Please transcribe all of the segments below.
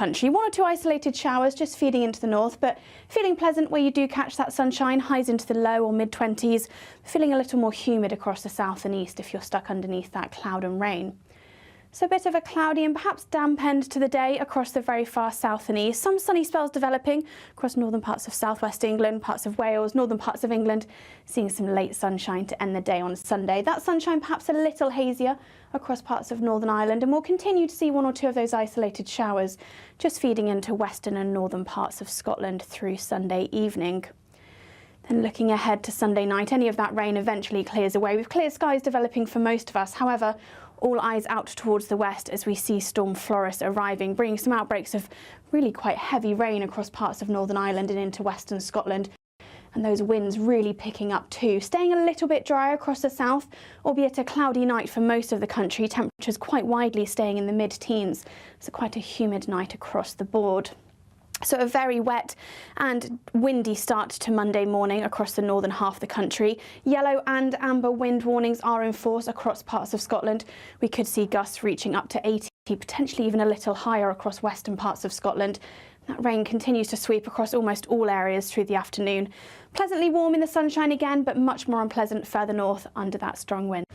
country. One or two isolated showers just feeding into the north, but feeling pleasant where you do catch that sunshine, highs into the low or mid-20s, feeling a little more humid across the south and east if you're stuck underneath that cloud and rain. So a bit of a cloudy and perhaps damp end to the day across the very far south and east. Some sunny spells developing across northern parts of southwest England, parts of Wales, northern parts of England, seeing some late sunshine to end the day on Sunday. That sunshine perhaps a little hazier across parts of Northern Ireland, and we'll continue to see one or two of those isolated showers just feeding into western and northern parts of Scotland through Sunday evening. Then looking ahead to Sunday night, any of that rain eventually clears away with clear skies developing for most of us. However, all eyes out towards the west as we see Storm Floris arriving, bringing some outbreaks of really quite heavy rain across parts of Northern Ireland and into western Scotland. And those winds really picking up too. Staying a little bit drier across the south, albeit a cloudy night for most of the country. Temperatures quite widely staying in the mid-teens. So quite a humid night across the board. So a very wet and windy start to Monday morning across the northern half of the country. Yellow and amber wind warnings are in force across parts of Scotland. We could see gusts reaching up to 80, potentially even a little higher across western parts of Scotland. That rain continues to sweep across almost all areas through the afternoon. Pleasantly warm in the sunshine again, but much more unpleasant further north under that strong wind.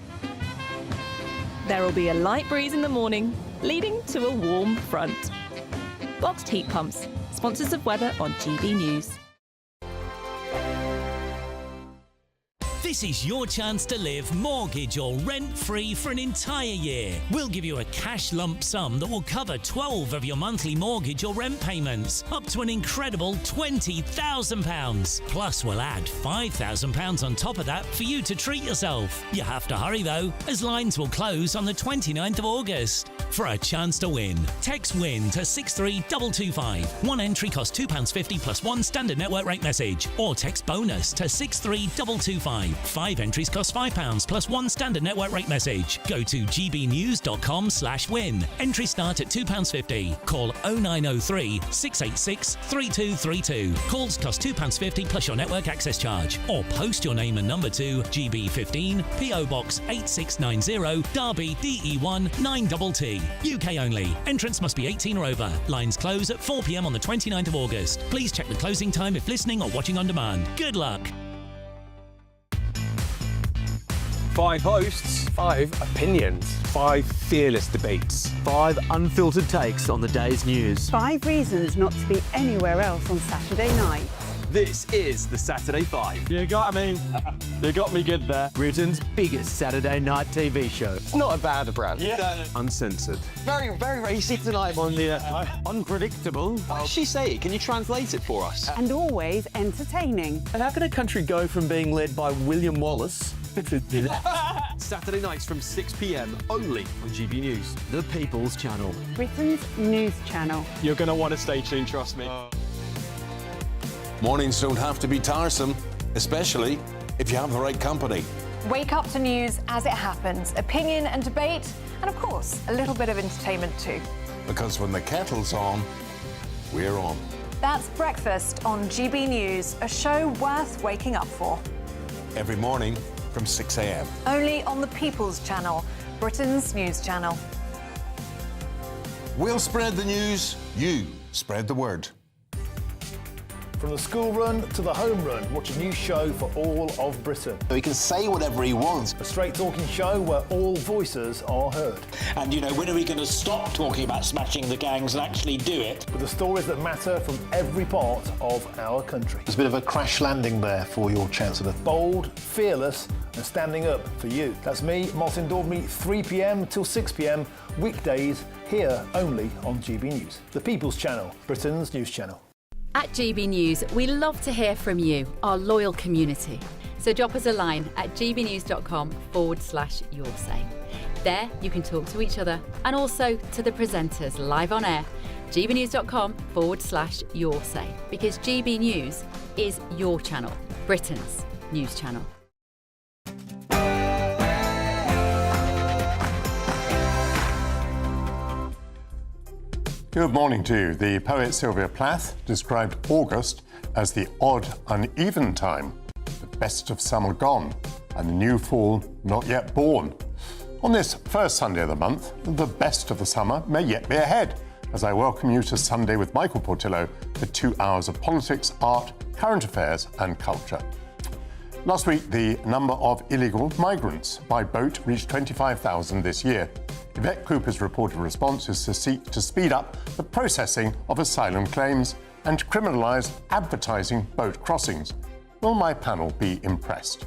There will be a light breeze in the morning, leading to a warm front. Boxed heat pumps, sponsors of weather on GB News. This is your chance to live mortgage or rent-free for an entire year. We'll give you a cash lump sum that will cover 12 of your monthly mortgage or rent payments, up to an incredible £20,000. Plus, we'll add £5,000 on top of that for you to treat yourself. You have to hurry though, as lines will close on the 29th of August. For a chance to win, text WIN to 63225. One entry costs £2.50 plus one standard network rate message, or text BONUS to 63225. 5 entries cost £5 plus one standard network rate message. Go to gbnews.com/win. Entries start at £2.50. Call 0903 686 3232. Calls cost £2.50 plus your network access charge. Or post your name and number to GB15 PO Box 8690 Derby DE1 9TT. UK only. Entrance must be 18 or over. Lines close at 4 p.m. on the 29th of August. Please check the closing time if listening or watching on demand. Good luck. 5 hosts, 5 opinions, 5 fearless debates, 5 unfiltered takes on the day's news. 5 reasons not to be anywhere else on Saturday night. This is the Saturday 5. You got me. You got me good there. Britain's biggest Saturday night TV show. It's not a bad brand. Yeah. Uncensored. Very racy tonight. On the unpredictable. What did she say? Can you translate it for us? And always entertaining. And how can a country go from being led by William Wallace to Saturday nights from 6 p.m. only on GB News. The People's Channel. Britain's news channel. You're going to want to stay tuned, trust me. Mornings don't have to be tiresome, especially if you have the right company. Wake up to news as it happens, opinion and debate, and of course, a little bit of entertainment too. Because when the kettle's on, we're on. That's Breakfast on GB News, a show worth waking up for. Every morning from 6 a.m. Only on the People's Channel, Britain's news channel. We'll spread the news, you spread the word. From the school run to the home run, watch a new show for all of Britain. He can say whatever he wants. A straight-talking show where all voices are heard. And, you know, when are we going to stop talking about smashing the gangs and actually do it? With the stories that matter from every part of our country. There's a bit of a crash landing there for your Chancellor. Bold, fearless and standing up for you. That's me, Martin Daubney, 3 p.m. till 6 p.m, weekdays, here only on GB News. The People's Channel, Britain's news channel. At GB News, we love to hear from you, our loyal community. So drop us a line at gbnews.com/your say. There you can talk to each other and also to the presenters live on air. gbnews.com/your say, because GB News is your channel, Britain's news channel. Good morning to you. The poet Sylvia Plath described August as the odd, uneven time, the best of summer gone, and the new fall not yet born. On this first Sunday of the month, the best of the summer may yet be ahead, as I welcome you to Sunday with Michael Portillo for 2 hours of politics, art, current affairs and culture. Last week, the number of illegal migrants by boat reached 25,000 this year. Yvette Cooper's reported response is to seek to speed up the processing of asylum claims and criminalise advertising boat crossings. Will my panel be impressed?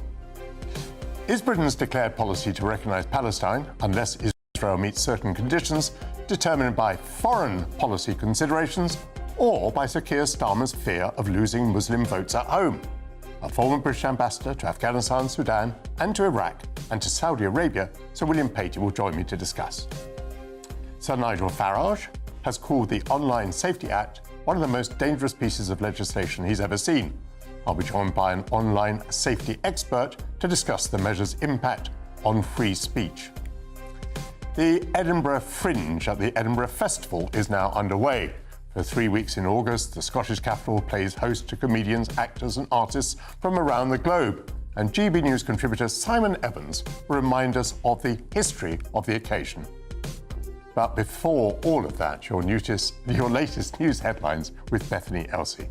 Is Britain's declared policy to recognise Palestine, unless Israel meets certain conditions, determined by foreign policy considerations or by Sir Keir Starmer's fear of losing Muslim votes at home? A former British ambassador to Afghanistan, Sudan and to Iraq and to Saudi Arabia, Sir William Patey will join me to discuss. Sir Nigel Farage has called the Online Safety Act one of the most dangerous pieces of legislation he's ever seen. I'll be joined by an online safety expert to discuss the measure's impact on free speech. The Edinburgh Fringe at the Edinburgh Festival is now underway. For 3 weeks in August, the Scottish capital plays host to comedians, actors and artists from around the globe. And GB News contributor Simon Evans will remind us of the history of the occasion. But before all of that, your latest news headlines with Bethany Elsey.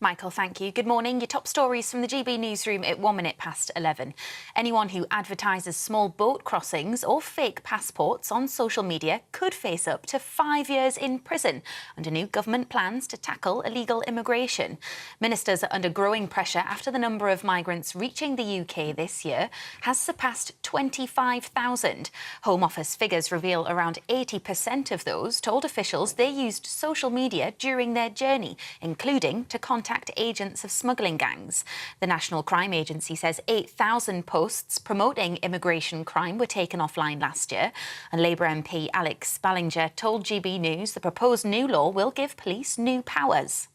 Michael, thank you. Good morning. Your top stories from the GB newsroom at 11:01. Anyone who advertises small boat crossings or fake passports on social media could face up to 5 years in prison under new government plans to tackle illegal immigration. Ministers are under growing pressure after the number of migrants reaching the UK this year has surpassed 25,000. Home Office figures reveal around 80% of those told officials they used social media during their journey, including to contact agents of smuggling gangs. The National Crime Agency says 8,000 posts promoting immigration crime were taken offline last year. And Labour MP Alex Ballinger told GB News the proposed new law will give police new powers.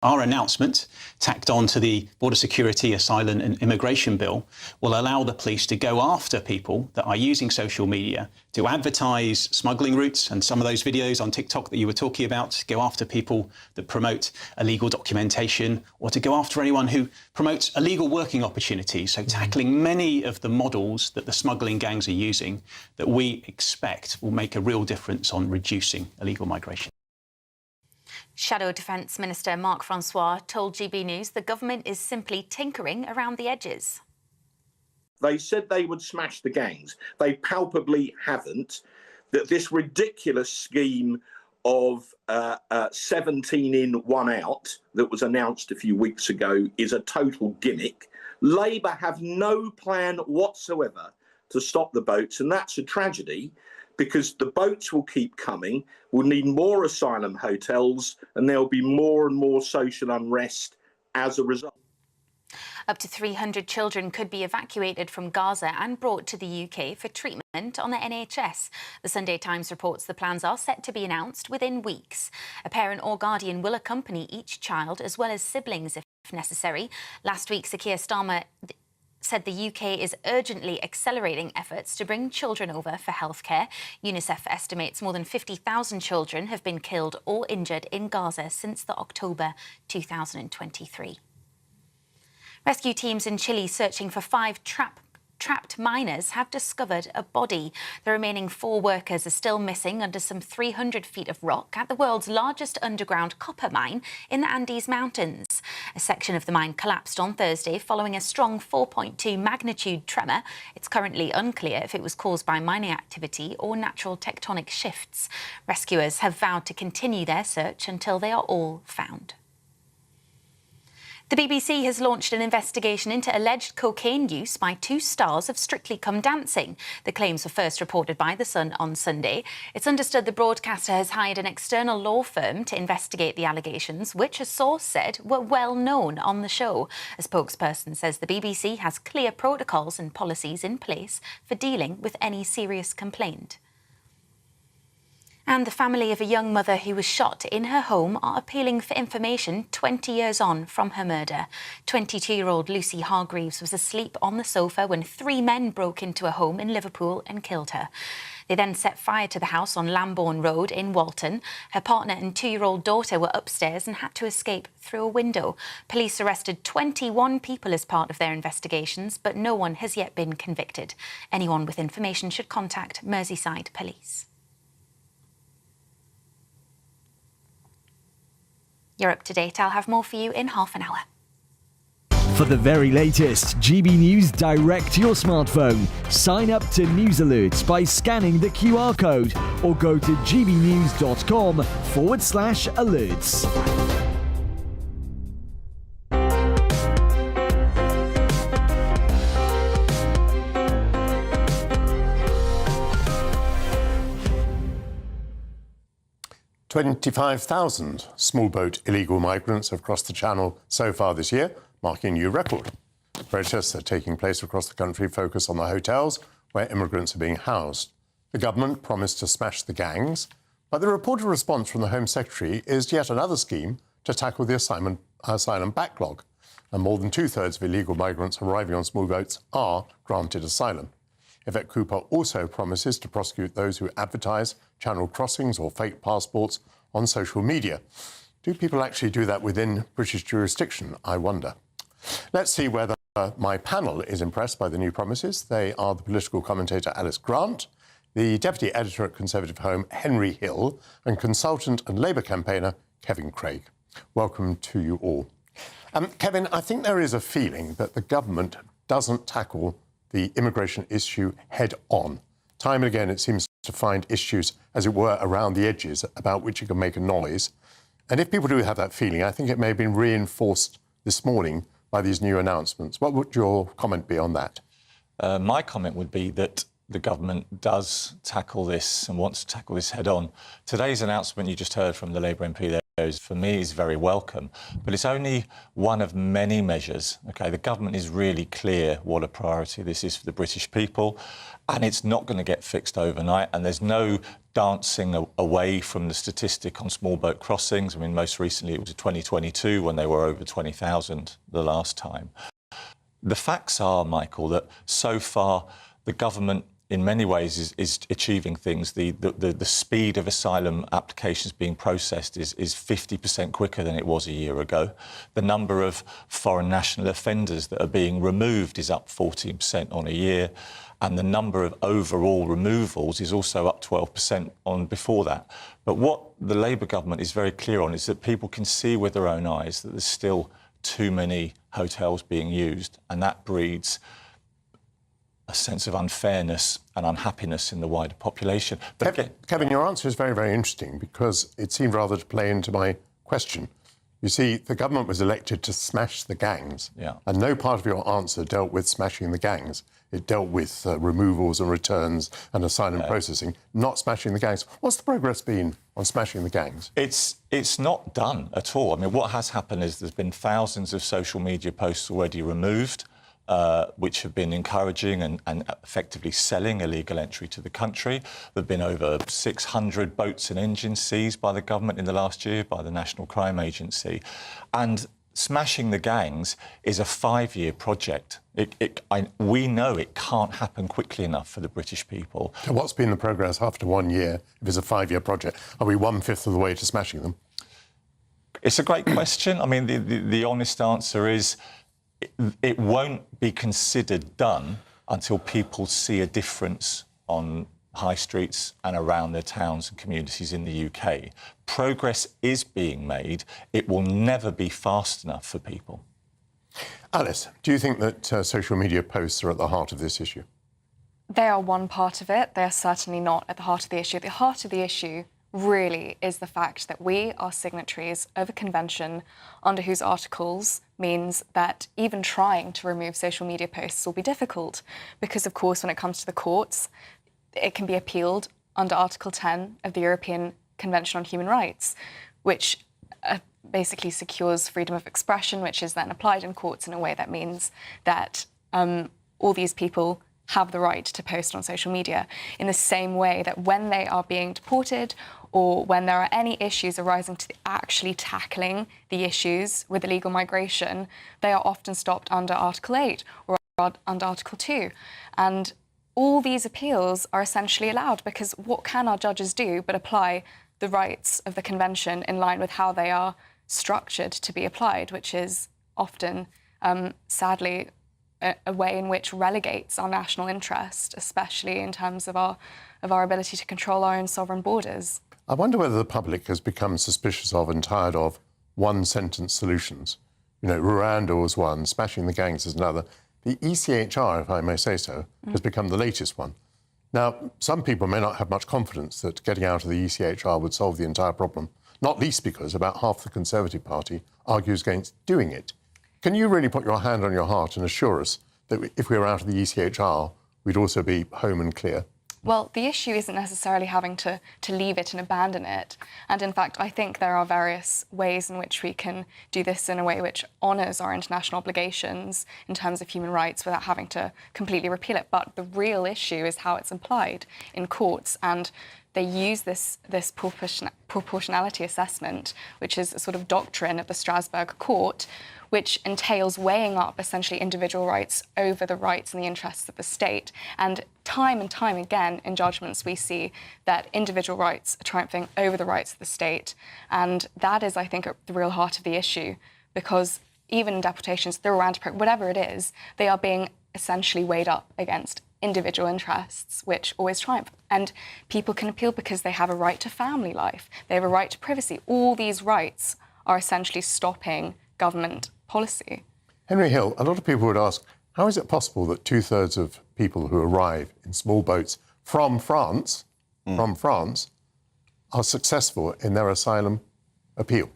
Our announcement, tacked on to the Border Security, Asylum and Immigration Bill, will allow the police to go after people that are using social media to advertise smuggling routes and some of those videos on TikTok that you were talking about, go after people that promote illegal documentation or to go after anyone who promotes illegal working opportunities. So tackling many of the models that the smuggling gangs are using that we expect will make a real difference on reducing illegal migration. Shadow Defence Minister Mark Francois told GB News the government is simply tinkering around the edges. They said they would smash the gangs. They palpably haven't. That this ridiculous scheme of 17 in, 1 out that was announced a few weeks ago is a total gimmick. Labour have no plan whatsoever to stop the boats, and that's a tragedy, because the boats will keep coming, we'll need more asylum hotels, and there'll be more and more social unrest as a result. Up to 300 children could be evacuated from Gaza and brought to the UK for treatment on the NHS. The Sunday Times reports the plans are set to be announced within weeks. A parent or guardian will accompany each child, as well as siblings if necessary. Last week, Sir Keir Starmer said the UK is urgently accelerating efforts to bring children over for healthcare. UNICEF estimates more than 50,000 children have been killed or injured in Gaza since the October 2023. Rescue teams in Chile searching for 5 trapped miners have discovered a body. The remaining 4 workers are still missing under some 300 feet of rock at the world's largest underground copper mine in the Andes Mountains. A section of the mine collapsed on Thursday following a strong 4.2 magnitude tremor. It's currently unclear if it was caused by mining activity or natural tectonic shifts. Rescuers have vowed to continue their search until they are all found. The BBC has launched an investigation into alleged cocaine use by 2 stars of Strictly Come Dancing. The claims were first reported by The Sun on Sunday. It's understood the broadcaster has hired an external law firm to investigate the allegations, which a source said were well known on the show. A spokesperson says the BBC has clear protocols and policies in place for dealing with any serious complaint. And the family of a young mother who was shot in her home are appealing for information 20 years on from her murder. 22-year-old Lucy Hargreaves was asleep on the sofa when 3 men broke into a home in Liverpool and killed her. They then set fire to the house on Lambourne Road in Walton. Her partner and 2-year-old daughter were upstairs and had to escape through a window. Police arrested 21 people as part of their investigations, but no one has yet been convicted. Anyone with information should contact Merseyside Police. You're up to date. I'll have more for you in half an hour. For the very latest GB News direct to your smartphone, sign up to News Alerts by scanning the QR code or go to gbnews.com/alerts. "25,000 small boat illegal migrants have crossed the Channel so far this year, marking a new record. Protests are taking place across the country focus on the hotels where immigrants are being housed. The government promised to smash the gangs, but the reported response from the Home Secretary is yet another scheme to tackle the asylum backlog, and more than 2/3 of illegal migrants arriving on small boats are granted asylum. Yvette Cooper also promises to prosecute those who advertise Channel crossings or fake passports on social media. Do people actually do that within British jurisdiction, I wonder? Let's see whether my panel is impressed by the new promises. They are the political commentator Alice Grant, the deputy editor at Conservative Home Henry Hill, and consultant and Labour campaigner Kevin Craig. Welcome to you all. Kevin, I think there is a feeling that the government doesn't tackle the immigration issue head on. Time and again, it seems to find issues, as it were, around the edges about which it can make a noise. And if people do have that feeling, I think it may have been reinforced this morning by these new announcements. What would your comment be on that? My comment would be that the government does tackle this and wants to tackle this head on. Today's announcement you just heard from the Labour MP there, for me, is very welcome, but it's only one of many measures. Okay, the government is really clear what a priority this is for the British people, and it's not going to get fixed overnight, and there's no dancing away from the statistic on small boat crossings. I mean, most recently it was 2022 when they were over 20,000 the last time. The facts are, Michael, that so far the government in many ways is achieving things. The speed of asylum applications being processed is 50% quicker than it was a year ago. The number of foreign national offenders that are being removed is up 14% on a year, and the number of overall removals is also up 12% on before that. But what the Labour government is very clear on is that people can see with their own eyes that there's still too many hotels being used, and that breeds a sense of unfairness and unhappiness in the wider population. But Kevin, your answer is very, very interesting because it seemed rather to play into my question. You see, the government was elected to smash the gangs, and no part of your answer dealt with smashing the gangs. It dealt with removals and returns and asylum processing, not smashing the gangs. What's the progress been on smashing the gangs? It's not done at all. I mean, what has happened is there's been thousands of social media posts already removed, which have been encouraging and effectively selling illegal entry to the country. There have been over 600 boats and engines seized by the government in the last year by the National Crime Agency. And smashing the gangs is a 5-year project. We know it can't happen quickly enough for the British people. So what's been the progress after 1 year if it's a 5-year project? Are we 1/5 of the way to smashing them? It's a great question. I mean, the honest answer is it won't be considered done until people see a difference on high streets and around their towns and communities in the UK. Progress is being made. It will never be fast enough for people. Alice, do you think that social media posts are at the heart of this issue? They are one part of it. They are certainly not at the heart of the issue. The heart of the issue really is the fact that we are signatories of a convention under whose articles means that even trying to remove social media posts will be difficult because, of course, when it comes to the courts, it can be appealed under Article 10 of the European Convention on Human Rights, which basically secures freedom of expression, which is then applied in courts in a way that means that all these people have the right to post on social media in the same way that when they are being deported or when there are any issues arising to actually tackling the issues with illegal migration, they are often stopped under Article 8 or under Article 2. And all these appeals are essentially allowed, because what can our judges do but apply the rights of the convention in line with how they are structured to be applied, which is often, sadly, a way in which relegates our national interest, especially in terms of our ability to control our own sovereign borders. I wonder whether the public has become suspicious of and tired of one-sentence solutions. You know, Rwanda was one, smashing the gangs is another. The ECHR, if I may say so, has become the latest one. Now, some people may not have much confidence that getting out of the ECHR would solve the entire problem, not least because about half the Conservative Party argues against doing it. Can you really put your hand on your heart and assure us that if we were out of the ECHR, we'd also be home and clear? Well, the issue isn't necessarily having to leave it and abandon it. And in fact, I think there are various ways in which we can do this in a way which honours our international obligations in terms of human rights without having to completely repeal it. But the real issue is how it's applied in courts. And they use this proportionality assessment, which is a sort of doctrine of the Strasbourg court, which entails weighing up essentially individual rights over the rights and the interests of the state. And time again in judgments we see that individual rights are triumphing over the rights of the state. And that is, I think, at the real heart of the issue, because even in deportations, the Rwanda program, whatever it is, they are being essentially weighed up against individual interests, which always triumph. And people can appeal because they have a right to family life, they have a right to privacy. All these rights are essentially stopping government policy. Henry Hill, a lot of people would ask, how is it possible that 2/3 of people who arrive in small boats from France are successful in their asylum appeal?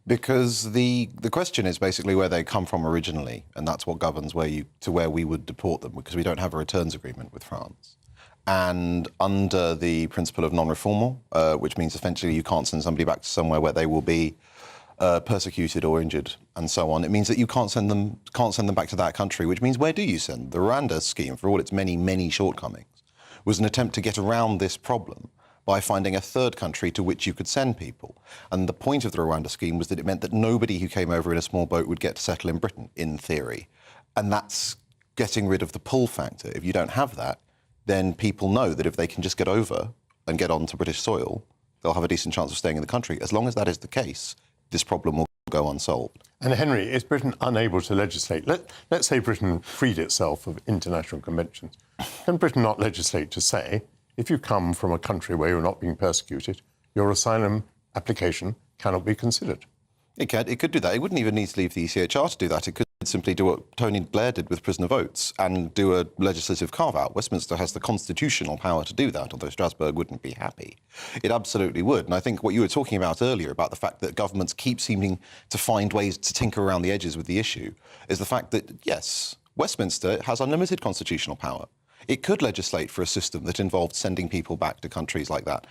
Because the question is basically where they come from originally, and that's what governs where we would deport them, because we don't have a returns agreement with France. And under the principle of non-refoulement, which means essentially you can't send somebody back to somewhere where they will be persecuted or injured and so on, it means that you can't send them back to that country, which means where do you send? The Rwanda scheme, for all its many shortcomings, was an attempt to get around this problem by finding a third country to which you could send people. And the point of the Rwanda scheme was that it meant that nobody who came over in a small boat would get to settle in Britain, in theory. And that's getting rid of the pull factor. If you don't have that, then people know that if they can just get over and get onto British soil, they'll have a decent chance of staying in the country. As long as that is the case, this problem will go unsolved. And Henry, is Britain unable to legislate? Let's say Britain freed itself of international conventions. Can Britain not legislate to say, if you come from a country where you're not being persecuted, your asylum application cannot be considered? It could do that. It wouldn't even need to leave the ECHR to do that. It could simply do what Tony Blair did with prisoner votes and do a legislative carve-out. Westminster has the constitutional power to do that, although Strasbourg wouldn't be happy. It absolutely would. And I think what you were talking about earlier about the fact that governments keep seeming to find ways to tinker around the edges with the issue is the fact that, yes, Westminster has unlimited constitutional power. It could legislate for a system that involved sending people back to countries like that.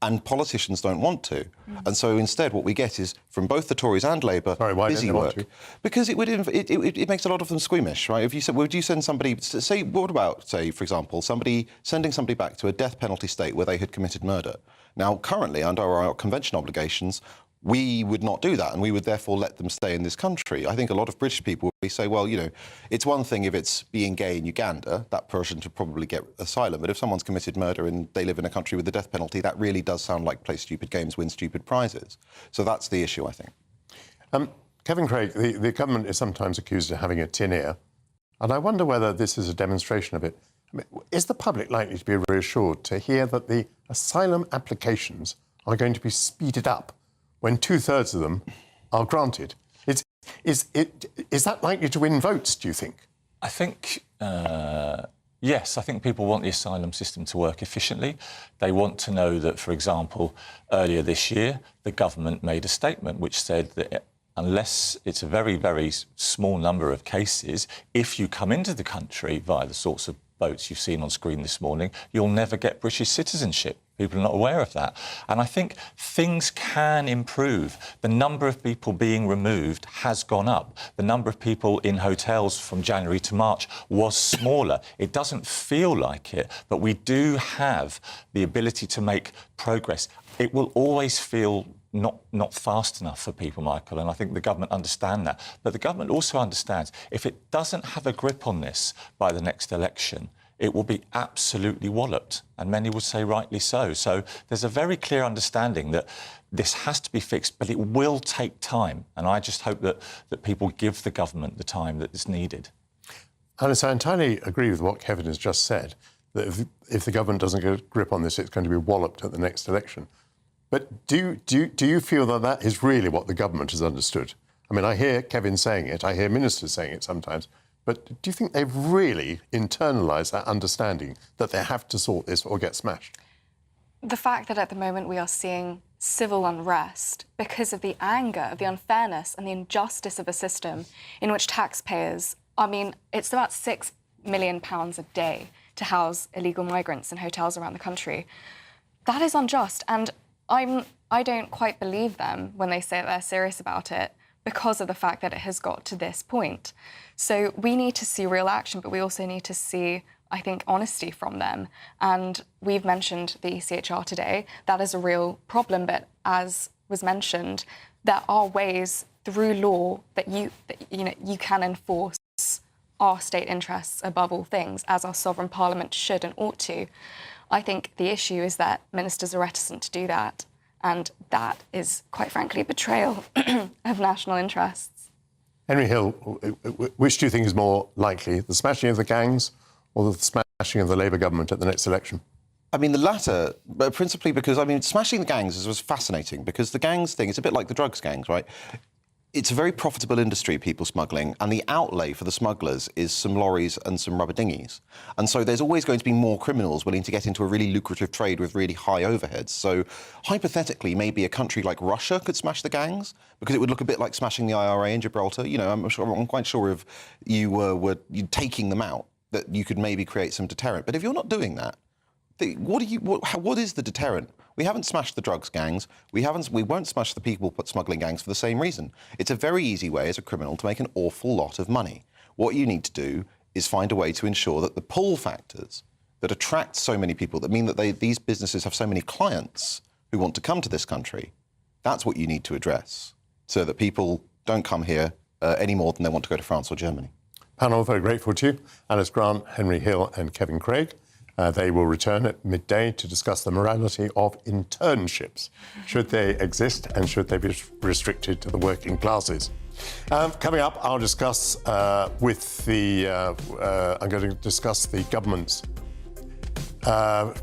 And politicians don't want to. And so instead what we get is, from both the Tories and Labour, busy work. Because it makes a lot of them squeamish, right? If you said, would you send somebody, say, what about, say, for example, sending somebody back to a death penalty state where they had committed murder? Now, currently, under our convention obligations, we would not do that, and we would therefore let them stay in this country. I think a lot of British people would say, well, you know, it's one thing if it's being gay in Uganda, that person should probably get asylum, but if someone's committed murder and they live in a country with the death penalty, that really does sound like play stupid games, win stupid prizes. So that's the issue, I think. Kevin Craig, the government is sometimes accused of having a tin ear, and I wonder whether this is a demonstration of it. I mean, is the public likely to be reassured to hear that the asylum applications are going to be speeded up when 2/3 of them are granted? Is that likely to win votes, do you think? I think, yes, I think people want the asylum system to work efficiently. They want to know that, for example, earlier this year, the government made a statement which said that unless it's a very small number of cases, if you come into the country via the sorts of boats you've seen on screen this morning, you'll never get British citizenship. People are not aware of that. And I think things can improve. The number of people being removed has gone up. The number of people in hotels from January to March was smaller. It doesn't feel like it, but we do have the ability to make progress. It will always feel not fast enough for people, Michael, and I think the government understand that. But the government also understands if it doesn't have a grip on this by the next election, it will be absolutely walloped, and many would say rightly so. So there's a very clear understanding that this has to be fixed, but it will take time, and I just hope that people give the government the time that is needed. Alice, I entirely agree with what Kevin has just said, that if the government doesn't get a grip on this, it's going to be walloped at the next election. But do you feel that that is really what the government has understood? I mean, I hear Kevin saying it, I hear ministers saying it sometimes, but do you think they've really internalised that understanding that they have to sort this or get smashed? The fact that at the moment we are seeing civil unrest because of the anger, of the unfairness and the injustice of a system in which taxpayers, I mean, it's about £6 million a day to house illegal migrants in hotels around the country. That is unjust, and I don't quite believe them when they say they're serious about it because of the fact that it has got to this point. So we need to see real action, but we also need to see, I think, honesty from them. And we've mentioned the ECHR today. That is a real problem, but as was mentioned, there are ways through law that you can enforce our state interests above all things, as our sovereign parliament should and ought to. I think the issue is that ministers are reticent to do that, and that is, quite frankly, a betrayal of national interests. Henry Hill, which do you think is more likely, the smashing of the gangs or the smashing of the Labour government at the next election? I mean, the latter, but principally because, I mean, smashing the gangs was fascinating, because the gangs thing is a bit like the drugs gangs, right? It's a very profitable industry, people smuggling, and the outlay for the smugglers is some lorries and some rubber dinghies. And so there's always going to be more criminals willing to get into a really lucrative trade with really high overheads. So hypothetically, maybe a country like Russia could smash the gangs, because it would look a bit like smashing the IRA in Gibraltar. You know, I'm quite sure if you were taking them out, that you could maybe create some deterrent. But if you're not doing that, what is the deterrent? We haven't smashed the drugs gangs. We won't smash the people smuggling gangs for the same reason. It's a very easy way as a criminal to make an awful lot of money. What you need to do is find a way to ensure that the pull factors that attract so many people, that mean that these businesses have so many clients who want to come to this country, that's what you need to address, so that people don't come here any more than they want to go to France or Germany. Panel, very grateful to you. Alice Grant, Henry Hill and Kevin Craig. They will return at midday to discuss the morality of internships. Should they exist and should they be restricted to the working classes? Coming up, I'll discuss I'm going to discuss the government's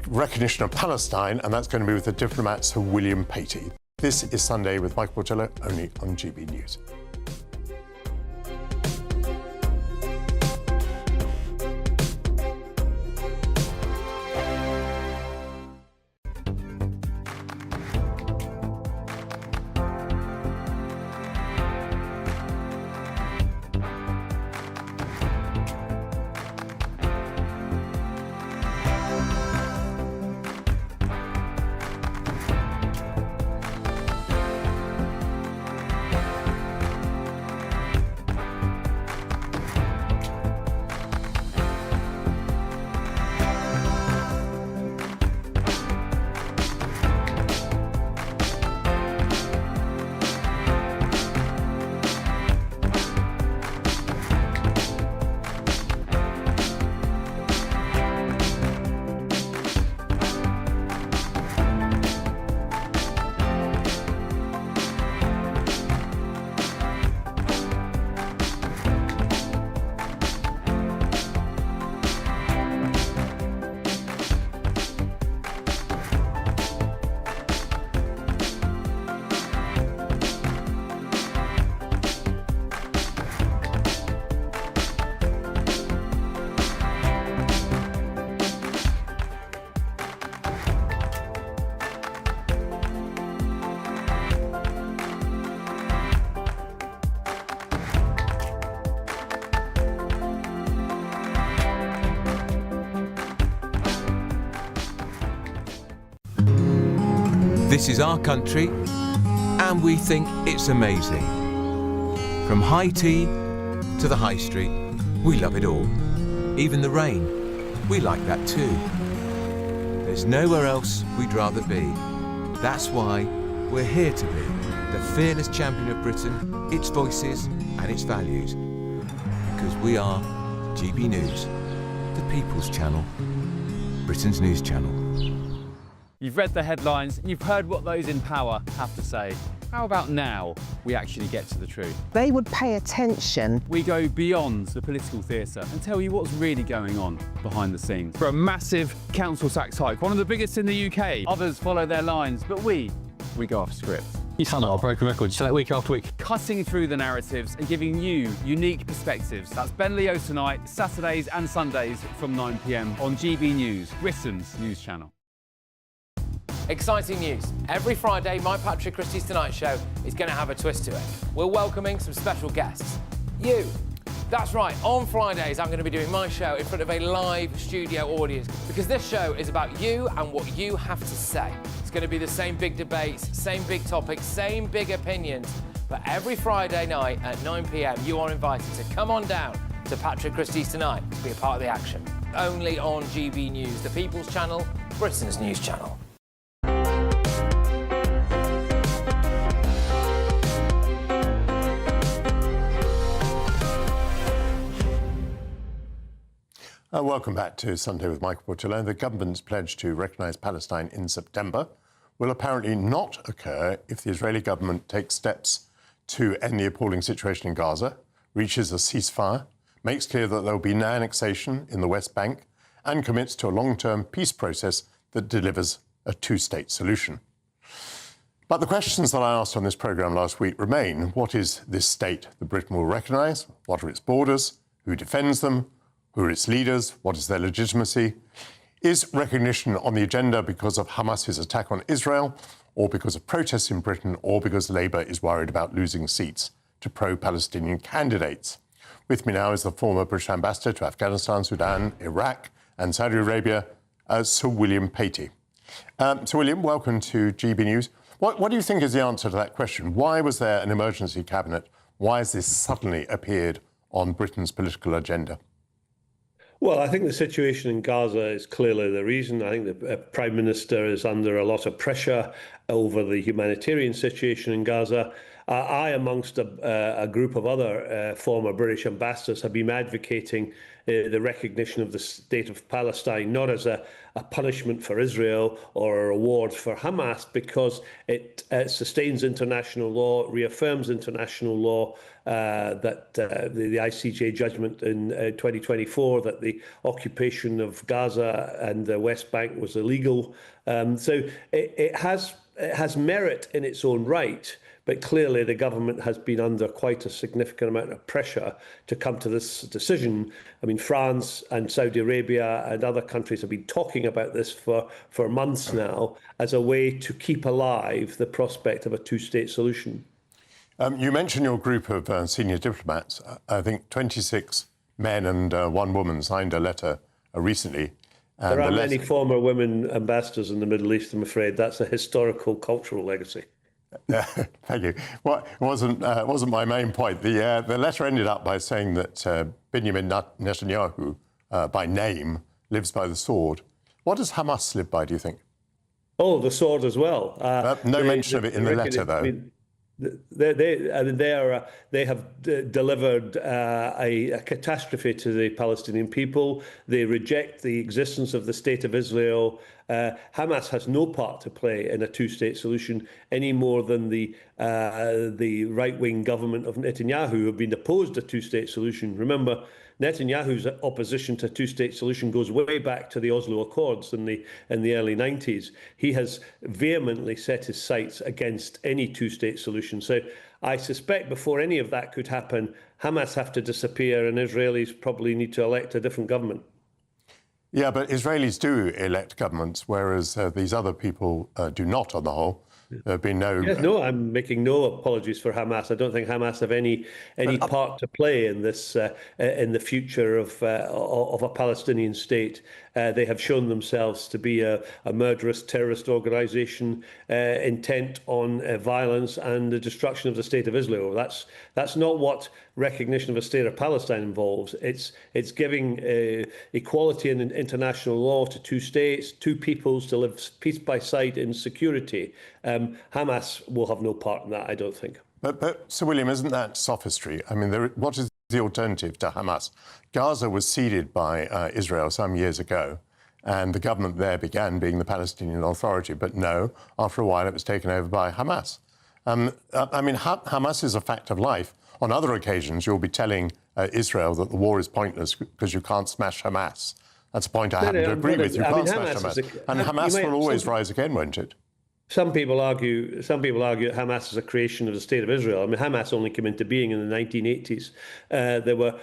recognition of Palestine, and that's going to be with the diplomat Sir William Patey. This is Sunday with Michael Portillo, only on GB News. This is our country, and we think it's amazing. From high tea to the high street, we love it all. Even the rain, we like that too. There's nowhere else we'd rather be. That's why we're here to be the fearless champion of Britain, its voices and its values. Because we are GB News. The People's Channel, Britain's news channel. You've read the headlines and you've heard what those in power have to say. How about now we actually get to the truth? They would pay attention. We go beyond the political theatre and tell you what's really going on behind the scenes. For a massive council tax hike, one of the biggest in the UK. Others follow their lines, but we go off script. You sound like a broken record. You say that week after week. Cutting through the narratives and giving you unique perspectives. That's Ben Leo tonight, Saturdays and Sundays from 9 p.m. on GB News, Britain's news channel. Exciting news. Every Friday, my Patrick Christie's Tonight Show is going to have a twist to it. We're welcoming some special guests. You. That's right, on Fridays I'm going to be doing my show in front of a live studio audience because this show is about you and what you have to say. It's going to be the same big debates, same big topics, same big opinions. But every Friday night at 9 p.m, you are invited to come on down to Patrick Christie's Tonight to be a part of the action. Only on GB News, the People's Channel, Britain's news channel. Welcome back to Sunday with Michael Portillo. The government's pledge to recognise Palestine in September will apparently not occur if the Israeli government takes steps to end the appalling situation in Gaza, reaches a ceasefire, makes clear that there will be no annexation in the West Bank, and commits to a long-term peace process that delivers a two-state solution. But the questions that I asked on this programme last week remain. What is this state that Britain will recognise? What are its borders? Who defends them? Who are its leaders? What is their legitimacy? Is recognition on the agenda because of Hamas's attack on Israel, or because of protests in Britain, or because Labour is worried about losing seats to pro-Palestinian candidates? With me now is the former British ambassador to Afghanistan, Sudan, Iraq and Saudi Arabia, Sir William Patey. Sir William, welcome to GB News. What do you think is the answer to that question? Why was there an emergency cabinet? Why has this suddenly appeared on Britain's political agenda? Well, I think the situation in Gaza is clearly the reason. I think the Prime Minister is under a lot of pressure over the humanitarian situation in Gaza. I, amongst a group of other former British ambassadors, have been advocating the recognition of the state of Palestine, not as a punishment for Israel or a reward for Hamas, because it sustains international law, reaffirms international law, that the ICJ judgment in 2024 that the occupation of Gaza and the West Bank was illegal. So it has merit in its own right. But clearly the government has been under quite a significant amount of pressure to come to this decision. I mean, France and Saudi Arabia and other countries have been talking about this for months now as a way to keep alive the prospect of a two-state solution. You mentioned your group of senior diplomats. I think 26 men and one woman signed a letter recently. There aren't many former women ambassadors in the Middle East, I'm afraid. That's a historical, cultural legacy. Thank you. Well, it wasn't my main point. The letter ended up by saying that Benjamin Netanyahu, by name, lives by the sword. What does Hamas live by, do you think? Oh, the sword as well. No mention of it in the letter, though. They have delivered a catastrophe to the Palestinian people. They reject the existence of the State of Israel. Hamas has no part to play in a two-state solution any more than the right-wing government of Netanyahu, who have been opposed to a two-state solution. Remember, Netanyahu's opposition to a two-state solution goes way back to the Oslo Accords in the early 90s. He has vehemently set his sights against any two-state solution. So I suspect before any of that could happen, Hamas have to disappear and Israelis probably need to elect a different government. Yeah, but Israelis do elect governments, whereas these other people do not, on the whole. There have been no... Yes, no, I'm making no apologies for Hamas. I don't think Hamas have any part to play in this, in the future of a Palestinian state. They have shown themselves to be a murderous terrorist organisation intent on violence and the destruction of the State of Israel. That's not what recognition of a state of Palestine involves. It's giving equality in international law to two states, two peoples to live piece by side in security. Hamas will have no part in that, I don't think. But Sir William, isn't that sophistry? I mean, what is the alternative to Hamas? Gaza was ceded by Israel some years ago, and the government there began being the Palestinian Authority. But no, after a while it was taken over by Hamas. I mean, Hamas is a fact of life. On other occasions, you'll be telling Israel that the war is pointless because you can't smash Hamas. That's a point I happen to agree with. You can't smash Hamas. And Hamas will always rise again, won't it? Some people argue that Hamas is a creation of the State of Israel. I mean, Hamas only came into being in the 1980s. They were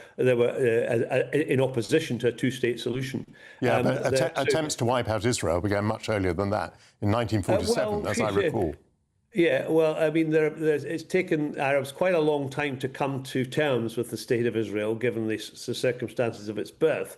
in opposition to a two-state solution. Yeah, but attempts to wipe out Israel began much earlier than that, in 1947, as I recall. Yeah, well, I mean, it's taken Arabs quite a long time to come to terms with the State of Israel, given the circumstances of its birth.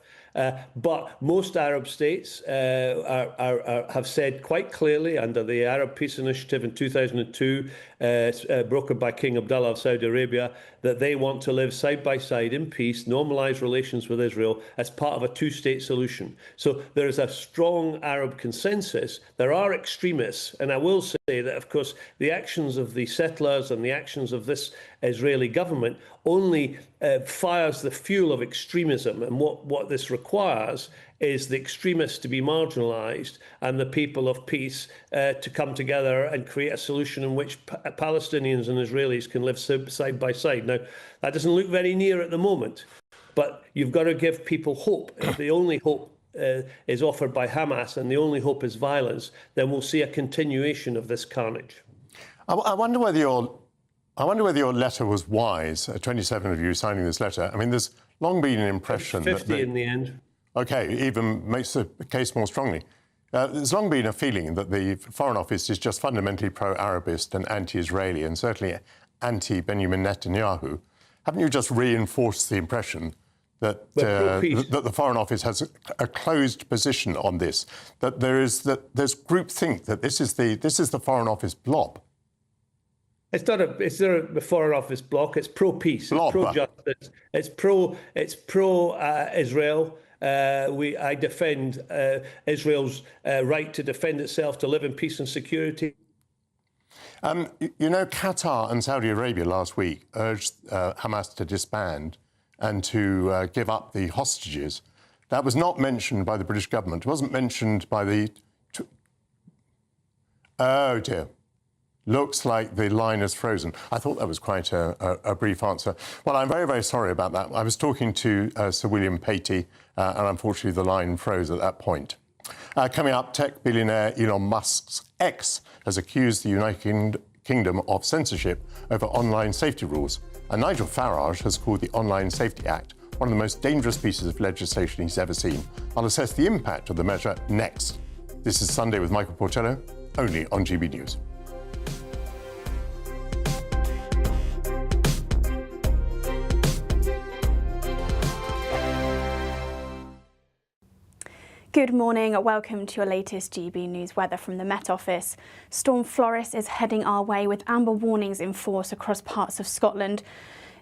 But most Arab states have said quite clearly under the Arab Peace Initiative in 2002, brokered by King Abdullah of Saudi Arabia, that they want to live side by side in peace, normalise relations with Israel as part of a two-state solution. So there is a strong Arab consensus. There are extremists, and I will say that, of course, the actions of the settlers and the actions of this Israeli government only fires the fuel of extremism. And what this requires is the extremists to be marginalised and the people of peace to come together and create a solution in which Palestinians and Israelis can live side by side. Now, that doesn't look very near at the moment, but you've got to give people hope. If the only hope is offered by Hamas and the only hope is violence, then we'll see a continuation of this carnage. I wonder whether your letter was wise, 27 of you signing this letter. I mean, there's long been an impression 50 in the end. OK, even makes the case more strongly. There's long been a feeling that the Foreign Office is just fundamentally pro-Arabist and anti-Israeli and certainly anti-Benjamin Netanyahu. Haven't you just reinforced the impression that the Foreign Office has a closed position on this? That there's groupthink, that this is the Foreign Office blob. It's not a Foreign Office block. It's pro-peace, it's pro-justice, it's pro-Israel. I defend Israel's right to defend itself, to live in peace and security. You know, Qatar and Saudi Arabia last week urged Hamas to disband and to give up the hostages. That was not mentioned by the British government. It wasn't mentioned by the... Oh, dear. Looks like the line is frozen. I thought that was quite a brief answer. Well, I'm very, very sorry about that. I was talking to Sir William Patey, and unfortunately the line froze at that point. Coming up, tech billionaire Elon Musk's ex has accused the United Kingdom of censorship over online safety rules. And Nigel Farage has called the Online Safety Act one of the most dangerous pieces of legislation he's ever seen. I'll assess the impact of the measure next. This is Sunday with Michael Portillo, only on GB News. Good morning, welcome to your latest GB News weather from the Met Office. Storm Floris is heading our way with amber warnings in force across parts of Scotland.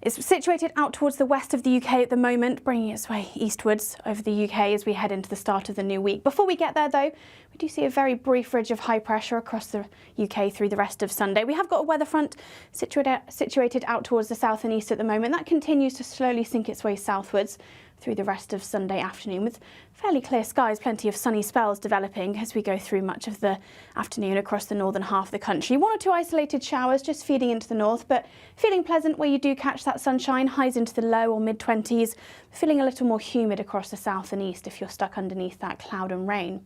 It's situated out towards the west of the UK at the moment, bringing its way eastwards over the UK as we head into the start of the new week. Before we get there though, we do see a very brief ridge of high pressure across the UK through the rest of Sunday. We have got a weather front situated out towards the south and east at the moment. That continues to slowly sink its way southwards through the rest of Sunday afternoon with fairly clear skies, plenty of sunny spells developing as we go through much of the afternoon across the northern half of the country. One or two isolated showers just feeding into the north, but feeling pleasant where you do catch that sunshine, highs into the low or mid-20s, feeling a little more humid across the south and east if you're stuck underneath that cloud and rain.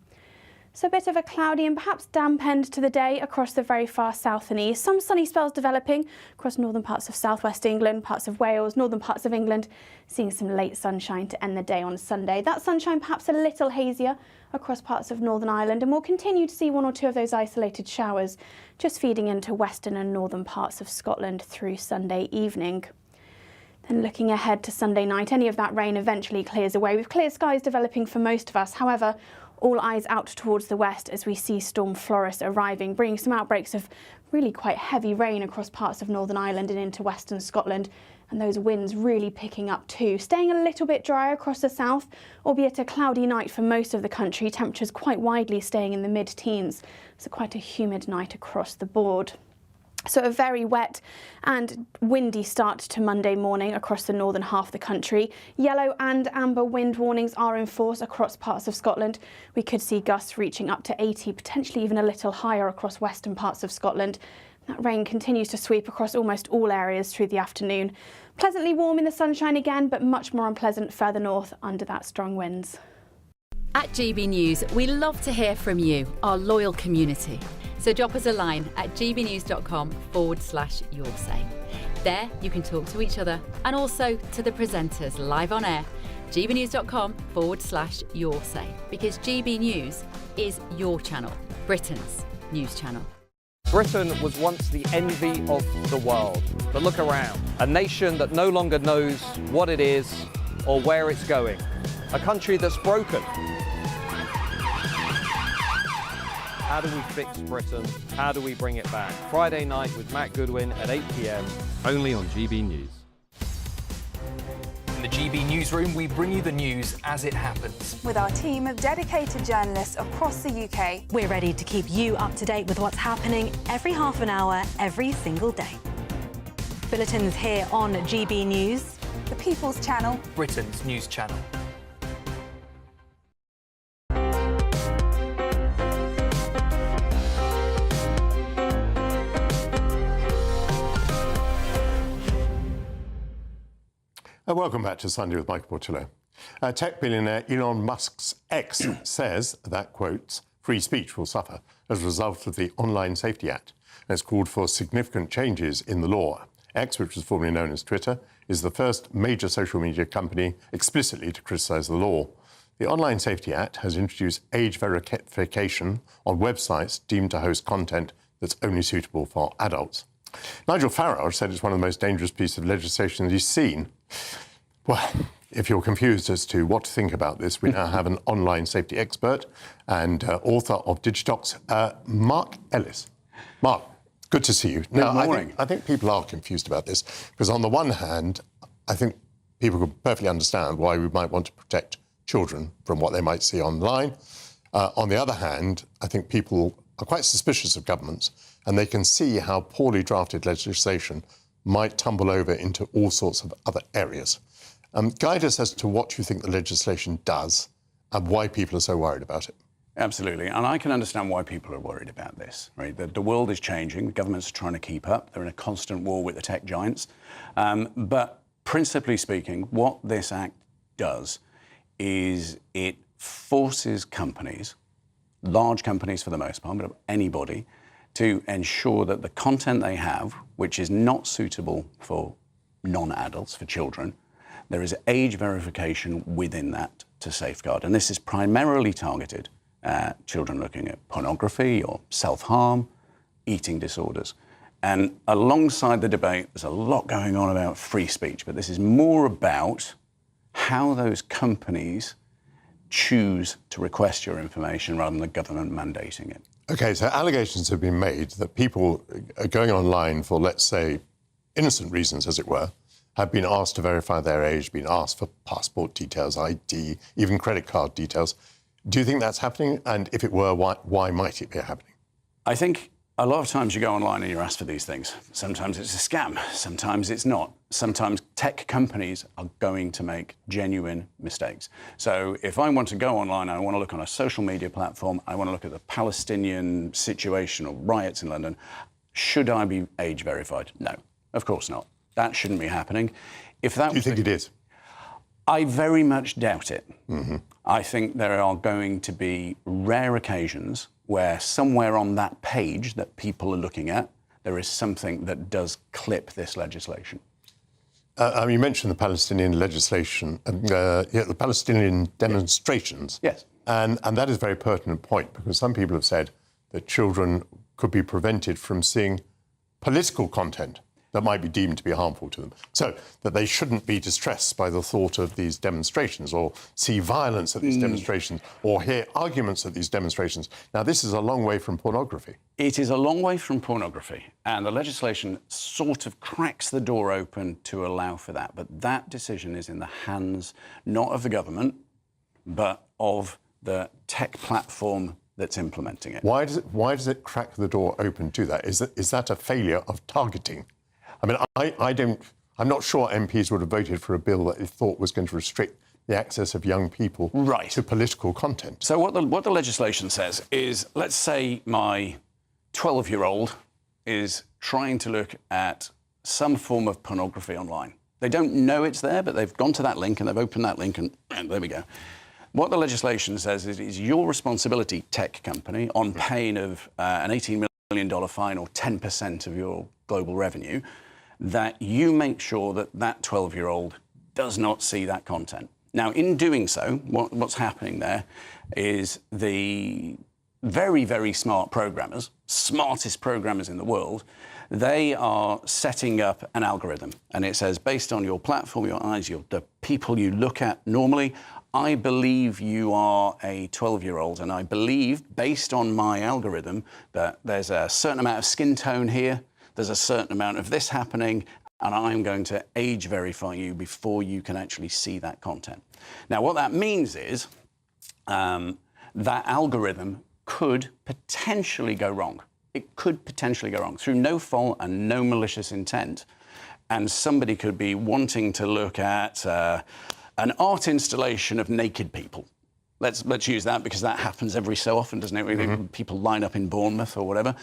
So a bit of a cloudy and perhaps damp end to the day across the very far south and east. Some sunny spells developing across northern parts of southwest England, parts of Wales, northern parts of England, seeing some late sunshine to end the day on Sunday. That sunshine perhaps a little hazier across parts of Northern Ireland, and we'll continue to see one or two of those isolated showers just feeding into western and northern parts of Scotland through Sunday evening. Then looking ahead to Sunday night, any of that rain eventually clears away with clear skies developing for most of us. However, all eyes out towards the west as we see Storm Floris arriving, bringing some outbreaks of really quite heavy rain across parts of Northern Ireland and into western Scotland, and those winds really picking up too. Staying a little bit drier across the south, albeit a cloudy night for most of the country, temperatures quite widely staying in the mid-teens, so quite a humid night across the board. So a very wet and windy start to Monday morning across the northern half of the country. Yellow and amber wind warnings are in force across parts of Scotland. We could see gusts reaching up to 80, potentially even a little higher across western parts of Scotland. That rain continues to sweep across almost all areas through the afternoon. Pleasantly warm in the sunshine again, but much more unpleasant further north under that strong winds. At GB News, we love to hear from you, our loyal community. So drop us a line at gbnews.com/yoursay. There you can talk to each other and also to the presenters live on air. gbnews.com/yoursay, because GB News is your channel, Britain's news channel. Britain was once the envy of the world. But look around. A nation that no longer knows what it is or where it's going. A country that's broken. How do we fix Britain? How do we bring it back? Friday night with Matt Goodwin at 8 p.m. Only on GB News. In the GB newsroom, we bring you the news as it happens. With our team of dedicated journalists across the UK, we're ready to keep you up to date with what's happening every half an hour, every single day. Bulletins here on GB News, the People's Channel, Britain's news channel. Welcome back to Sunday with Michael Portillo. Tech billionaire Elon Musk's X says that, quote, free speech will suffer as a result of the Online Safety Act, and has called for significant changes in the law. X, which was formerly known as Twitter, is the first major social media company explicitly to criticise the law. The Online Safety Act has introduced age verification on websites deemed to host content that's only suitable for adults. Nigel Farage said it's one of the most dangerous pieces of legislation that he's seen. Well, if you're confused as to what to think about this, we now have an online safety expert and author of Digitox, Mark Ellis. Mark, good to see you. Now, Good morning. I think people are confused about this because on the one hand, I think people could perfectly understand why we might want to protect children from what they might see online. On the other hand, I think people are quite suspicious of governments, and they can see how poorly drafted legislation might tumble over into all sorts of other areas. Guide us as to what you think the legislation does and why people are so worried about it. Absolutely, and I can understand why people are worried about this, right? The world is changing, the governments are trying to keep up, they're in a constant war with the tech giants. But principally speaking, what this act does is it forces companies, large companies for the most part, but anybody, to ensure that the content they have, which is not suitable for non-adults, for children, there is age verification within that to safeguard. And this is primarily targeted at children looking at pornography or self-harm, eating disorders. And alongside the debate, there's a lot going on about free speech, but this is more about how those companies choose to request your information rather than the government mandating it. OK, so allegations have been made that people are going online for, let's say, innocent reasons, as it were, have been asked to verify their age, been asked for passport details, ID, even credit card details. Do you think that's happening? And if it were, why might it be happening? I think a lot of times you go online and you're asked for these things. Sometimes it's a scam, sometimes it's not. Sometimes tech companies are going to make genuine mistakes. So if I want to go online and I want to look on a social media platform, I want to look at the Palestinian situation or riots in London, should I be age verified? No, of course not. That shouldn't be happening. If that Do you think it is? I very much doubt it. Mm-hmm. I think there are going to be rare occasions where somewhere on that page that people are looking at, there is something that does clip this legislation. You mentioned the Palestinian legislation, the Palestinian demonstrations. Yes. And that is a very pertinent point, because some people have said that children could be prevented from seeing political content that might be deemed to be harmful to them. So that they shouldn't be distressed by the thought of these demonstrations or see violence at these demonstrations or hear arguments at these demonstrations. Now, this is a long way from pornography. It is a long way from pornography, and the legislation sort of cracks the door open to allow for that. But that decision is in the hands, not of the government, but of the tech platform that's implementing it. Why does it crack the door open to that? Is that a failure of targeting? I mean, I'm not sure MPs would have voted for a bill that they thought was going to restrict the access of young people to political content. So what the legislation says is, let's say my 12-year-old is trying to look at some form of pornography online. They don't know it's there, but they've gone to that link and they've opened that link and there we go. What the legislation says is it's your responsibility, tech company, on pain of an $18 million fine or 10% of your global revenue, that you make sure that that 12-year-old does not see that content. Now, in doing so, what's happening there is the very, very smart programmers, smartest programmers in the world, they are setting up an algorithm. And it says, based on your platform, your eyes, the people you look at normally, I believe you are a 12-year-old, and I believe, based on my algorithm, that there's a certain amount of skin tone here, there's a certain amount of this happening, and I'm going to age verify you before you can actually see that content. Now, what that means is that algorithm could potentially go wrong. It could potentially go wrong through no fault and no malicious intent. And somebody could be wanting to look at an art installation of naked people. Let's use that because that happens every so often, doesn't it? Mm-hmm. People line up in Bournemouth or whatever.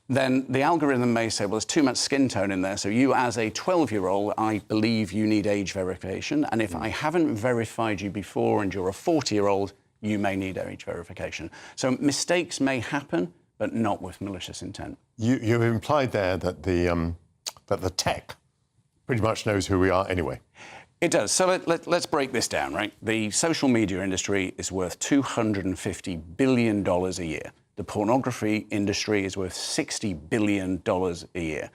Then the algorithm may say, well, there's too much skin tone in there, so you as a 12-year-old, I believe you need age verification, and if I haven't verified you before and you're a 40-year-old, you may need age verification. So mistakes may happen, but not with malicious intent. You've implied there that the tech pretty much knows who we are anyway. It does. So let's break this down, right? The social media industry is worth $250 billion a year. The pornography industry is worth $60 billion a year.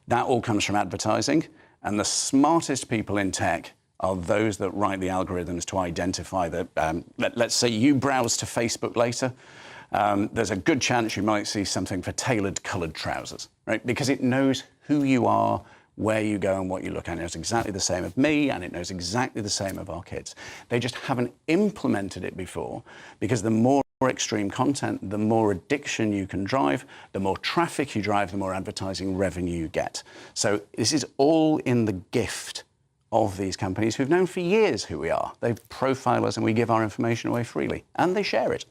That all comes from advertising, and the smartest people in tech are those that write the algorithms to identify that. Let's say you browse to Facebook later. There's a good chance you might see something for tailored coloured trousers, right? Because it knows who you are, where you go and what you look at. It knows exactly the same of me, and it knows exactly the same of our kids. They just haven't implemented it before, because the more extreme content, the more addiction you can drive, the more traffic you drive, the more advertising revenue you get. So this is all in the gift of these companies who've known for years who we are. They profile us and we give our information away freely, and they share it.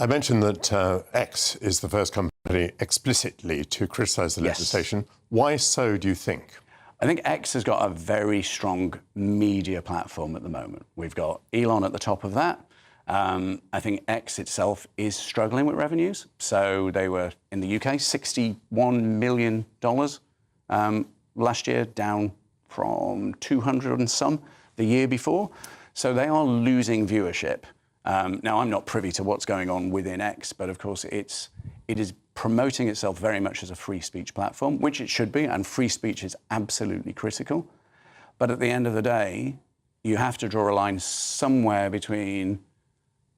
I mentioned that X is the first company explicitly to criticise the legislation. Why so, do you think? I think X has got a very strong media platform at the moment. We've got Elon at the top of that. I think X itself is struggling with revenues. So they were, in the UK, $61 million last year, down from 200 and some the year before. So they are losing viewership. Now, I'm not privy to what's going on within X, but of course it is promoting itself very much as a free speech platform, which it should be, and free speech is absolutely critical. But at the end of the day, you have to draw a line somewhere between,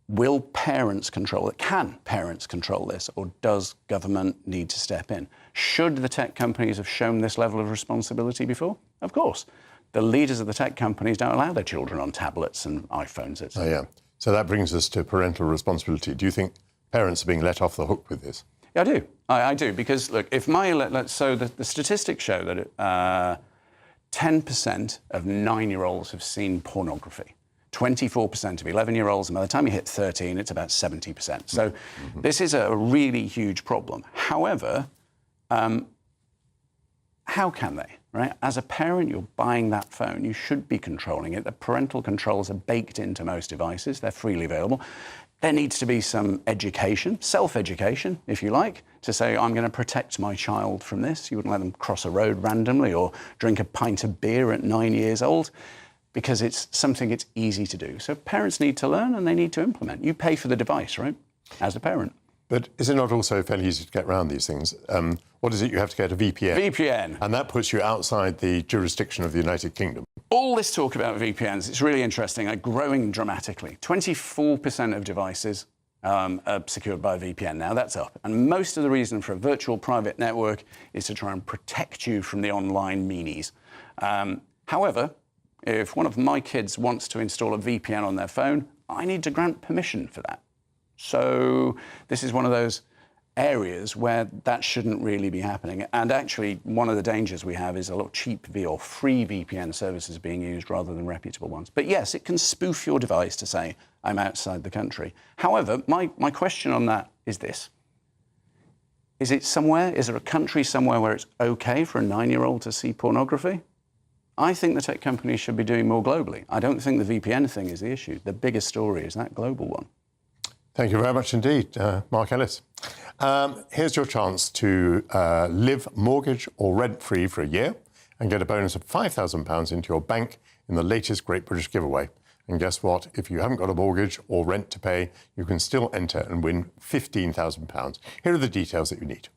will parents control it? Can parents control this? Or does government need to step in? Should the tech companies have shown this level of responsibility before? Of course. The leaders of the tech companies don't allow their children on tablets and iPhones, etc. Oh, yeah. So that brings us to parental responsibility. Do you think parents are being let off the hook with this? Yeah, I do. I do, because, look, if so the statistics show that 10% of 9-year-olds have seen pornography. 24% of 11-year-olds, and by the time you hit 13, it's about 70%. So this is a really huge problem. However, how can they, right? As a parent, you're buying that phone. You should be controlling it. The parental controls are baked into most devices. They're freely available. There needs to be some education, self-education, if you like, to say, I'm going to protect my child from this. You wouldn't let them cross a road randomly or drink a pint of beer at 9 years old, because it's something it's easy to do. So parents need to learn and they need to implement. You pay for the device, right, as a parent. But is it not also fairly easy to get around these things? What is it? You have to get a VPN. VPN. And that puts you outside the jurisdiction of the United Kingdom. All this talk about VPNs, it's really interesting, are growing dramatically. 24% of devices are secured by a VPN now. That's up. And most of the reason for a virtual private network is to try and protect you from the online meanies. However, if one of my kids wants to install a VPN on their phone, I need to grant permission for that. So this is one of those areas where that shouldn't really be happening. And actually, one of the dangers we have is a lot of cheap or free VPN services being used rather than reputable ones. But yes, it can spoof your device to say, I'm outside the country. However, my question on that is this. Is there a country somewhere where it's okay for a 9-year-old to see pornography? I think the tech companies should be doing more globally. I don't think the VPN thing is the issue. The biggest story is that global one. Thank you very much indeed, Mark Ellis. Here's your chance to live mortgage or rent-free for a year and get a bonus of £5,000 into your bank in the latest Great British Giveaway. And guess what? If you haven't got a mortgage or rent to pay, you can still enter and win £15,000. Here are the details that you need.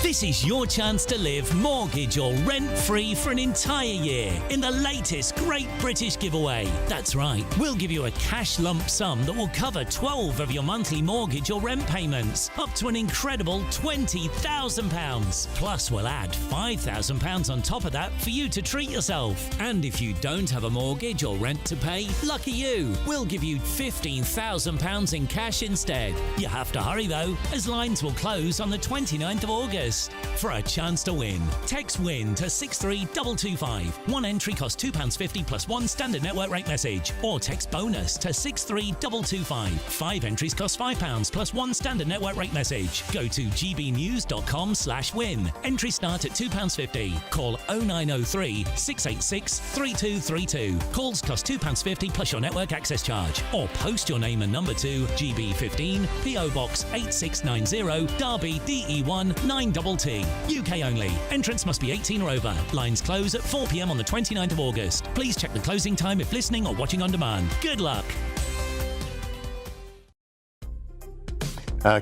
This is your chance to live mortgage or rent-free for an entire year in the latest Great British Giveaway. That's right, we'll give you a cash lump sum that will cover 12 of your monthly mortgage or rent payments, up to an incredible £20,000. Plus, we'll add £5,000 on top of that for you to treat yourself. And if you don't have a mortgage or rent to pay, lucky you, we'll give you £15,000 in cash instead. You have to hurry though, as lines will close on the 29th of August. For a chance to win, text WIN to 63225. One entry costs £2.50 plus one standard network rate message. Or text BONUS to 63225. 5 entries cost £5 plus one standard network rate message. Go to gbnews.com/win. Entries start at £2.50. Call 0903 686 3232. Calls cost £2.50 plus your network access charge. Or post your name and number to GB15 PO Box 8690 Derby DE1 9TT. UK only. Entrance must be 18 or over. Lines close at 4 p.m. on the 29th of August. Please check the closing time if listening or watching on demand. Good luck.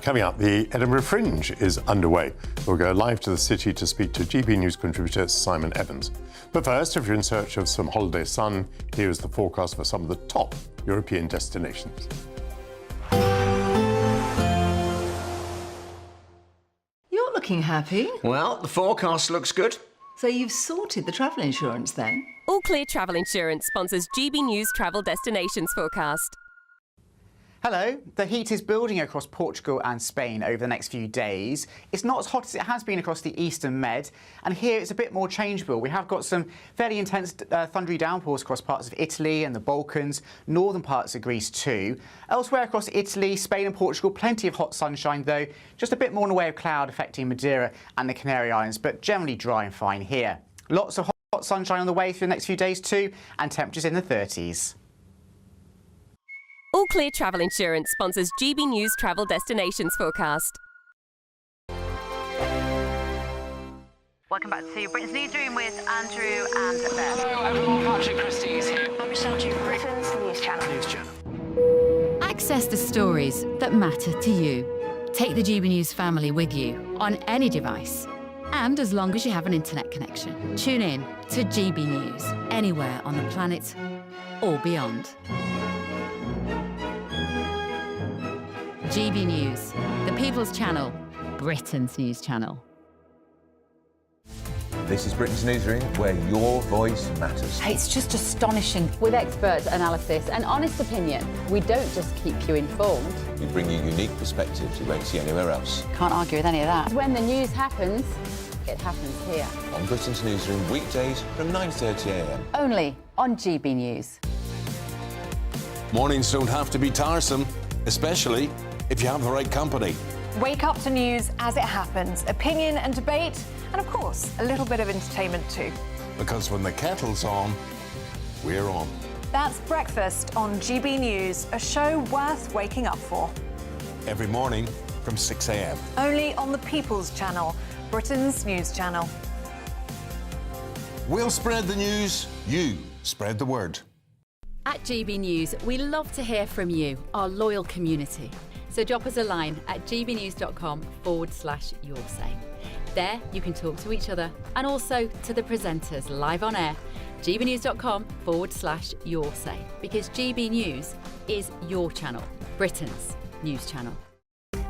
Coming up, the Edinburgh Fringe is underway. We'll go live to the city to speak to GB News contributor Simon Evans. But first, if you're in search of some holiday sun, here is the forecast for some of the top European destinations. You're looking happy. Well, the forecast looks good. So you've sorted the travel insurance then? All Clear Travel Insurance sponsors GB News Travel Destinations Forecast. Hello. The heat is building across Portugal and Spain over the next few days. It's not as hot as it has been across the Eastern Med, and here it's a bit more changeable. We have got some fairly intense thundery downpours across parts of Italy and the Balkans, northern parts of Greece too. Elsewhere across Italy, Spain and Portugal, plenty of hot sunshine though, just a bit more in the way of cloud affecting Madeira and the Canary Islands, but generally dry and fine here. Lots of hot sunshine on the way for the next few days too, and temperatures in the 30s. All Clear Travel Insurance sponsors GB News Travel Destinations Forecast. Welcome back to Britain's Newsroom with Andrew and Beth. Hello everyone, Patrick Christie is here. I'm Michelle Drew, Britain's News Channel. Access the stories that matter to you. Take the GB News family with you on any device. And as long as you have an internet connection, tune in to GB News anywhere on the planet or beyond. GB News, the People's Channel, Britain's news channel. This is Britain's Newsroom, where your voice matters. It's just astonishing. With expert analysis and honest opinion, we don't just keep you informed. We bring you unique perspectives you won't see anywhere else. Can't argue with any of that. When the news happens, it happens here. On Britain's Newsroom, weekdays from 9:30 a.m. Only on GB News. Mornings don't have to be tiresome, especially if you have the right company. Wake up to news as it happens, opinion and debate, and of course, a little bit of entertainment too. Because when the kettle's on, we're on. That's Breakfast on GB News, a show worth waking up for. Every morning from 6 a.m. Only on the People's Channel, Britain's news channel. We'll spread the news, you spread the word. At GB News, we love to hear from you, our loyal community. So drop us a line at gbnews.com/yoursay. There you can talk to each other and also to the presenters live on air. gbnews.com/yoursay, because GB News is your channel, Britain's news channel.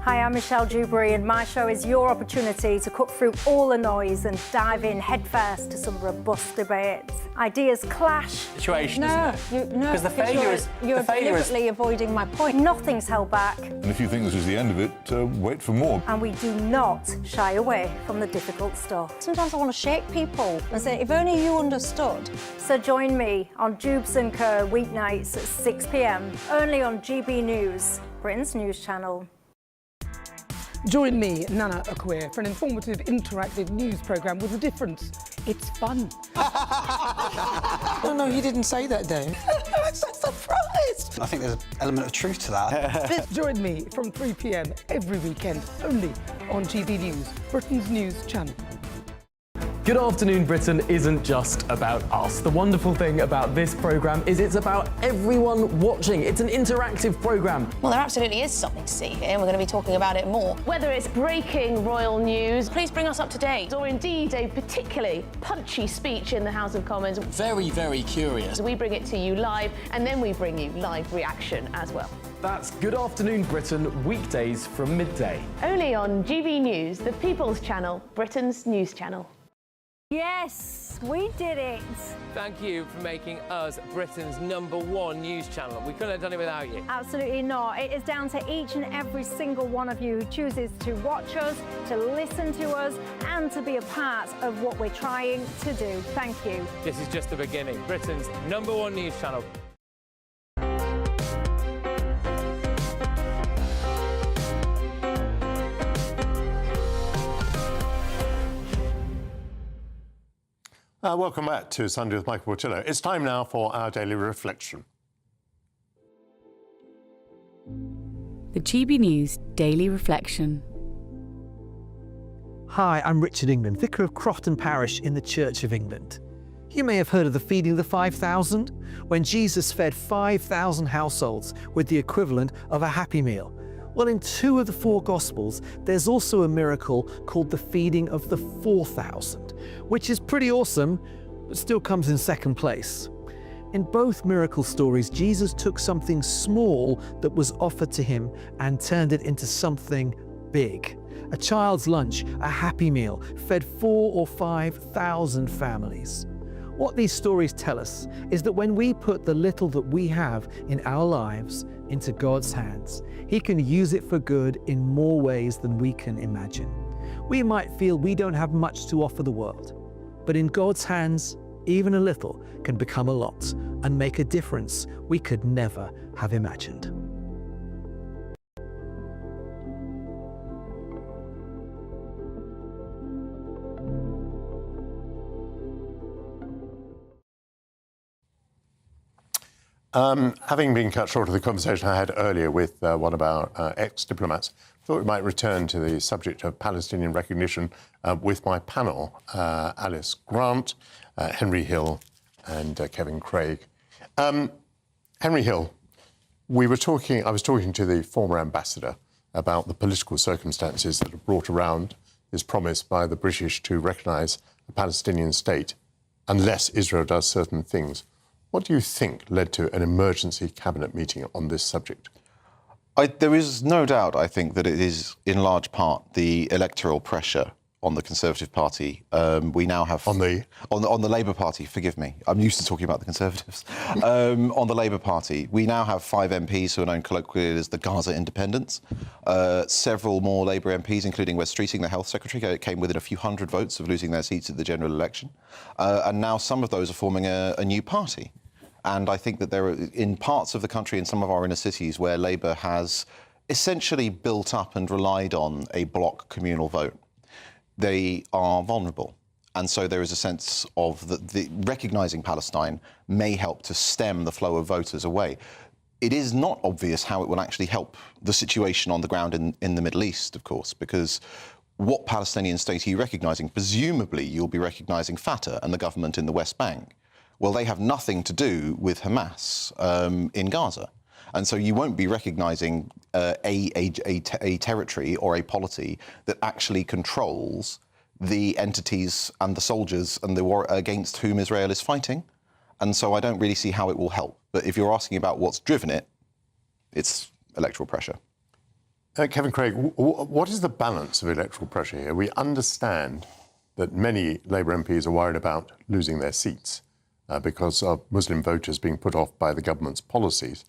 Hi, I'm Michelle Dewberry, and my show is your opportunity to cut through all the noise and dive in headfirst to some robust debates. Ideas clash. Situation, No, isn't it? no, Because the failure is you're deliberately avoiding my point. Nothing's held back, And if you think this is the end of it, wait for more. and we do not shy away from the difficult stuff. Sometimes I want to shake people and say, if only you understood. So join me on Jubes & Co. weeknights at 6 p.m, only on GB News, Britain's news channel. Join me, Nana Akwe, for an informative, interactive news programme with a difference. It's fun. No, he didn't say that, Dave. I'm so surprised. I think there's an element of truth to that. Join me from 3 p.m. every weekend, only on GB News, Britain's news channel. Good Afternoon Britain isn't just about us. The wonderful thing about this programme is it's about everyone watching. It's an interactive programme. Well, there absolutely is something to see here, and we're going to be talking about it more. Whether it's breaking royal news, please bring us up to date. Or indeed a particularly punchy speech in the House of Commons. Very, very curious. We bring it to you live, and then we bring you live reaction as well. That's Good Afternoon Britain, weekdays from midday. Only on GB News, the People's Channel, Britain's news channel. Yes, we did it. Thank you for making us Britain's #1 news channel. We couldn't have done it without you. Absolutely not. It is down to each and every single one of you who chooses to watch us, to listen to us, and to be a part of what we're trying to do. Thank you. This is just the beginning. Britain's #1 news channel. Welcome back to Sunday with Michael Portillo. It's time now for our daily reflection. The GB News Daily Reflection. Hi, I'm Richard England, Vicar of Crofton Parish in the Church of England. You may have heard of the feeding of the 5,000, when Jesus fed 5,000 households with the equivalent of a Happy Meal. Well, in 2 of the 4 Gospels, there's also a miracle called the feeding of the 4,000, which is pretty awesome, but still comes in second place. In both miracle stories, Jesus took something small that was offered to him and turned it into something big. A child's lunch, a Happy Meal, fed 4,000 or 5,000 families. What these stories tell us is that when we put the little that we have in our lives into God's hands, He can use it for good in more ways than we can imagine. We might feel we don't have much to offer the world, but in God's hands, even a little can become a lot and make a difference we could never have imagined. Having been cut short of the conversation I had earlier with one of our ex-diplomats, I thought we might return to the subject of Palestinian recognition with my panel, Alice Grant, Henry Hill and Kevin Craig. Henry Hill, I was talking to the former ambassador about the political circumstances that have brought around this promise by the British to recognise a Palestinian state unless Israel does certain things. What do you think led to an emergency cabinet meeting on this subject? There is no doubt, I think, that it is in large part the electoral pressure on the Conservative Party. We now have... On the Labour Party, forgive me. I'm used to talking about the Conservatives. On the Labour Party, we now have 5 MPs who are known colloquially as the Gaza Independents. Several more Labour MPs, including Wes Streeting, the Health Secretary, came within a few hundred votes of losing their seats at the general election. And now some of those are forming a new party. And I think that there are, in parts of the country, in some of our inner cities, where Labour has essentially built up and relied on a bloc communal vote, they are vulnerable. And so there is a sense of the recognising Palestine may help to stem the flow of voters away. It is not obvious how it will actually help the situation on the ground in the Middle East, of course, because what Palestinian state are you recognising? Presumably you'll be recognising Fatah and the government in the West Bank. Well, they have nothing to do with Hamas in Gaza. And so you won't be recognising a territory or a polity that actually controls the entities and the soldiers and the war against whom Israel is fighting. And so I don't really see how it will help. But if you're asking about what's driven it, it's electoral pressure. Kevin Craig, what is the balance of electoral pressure here? We understand that many Labour MPs are worried about losing their seats because of Muslim voters being put off by the government's policies.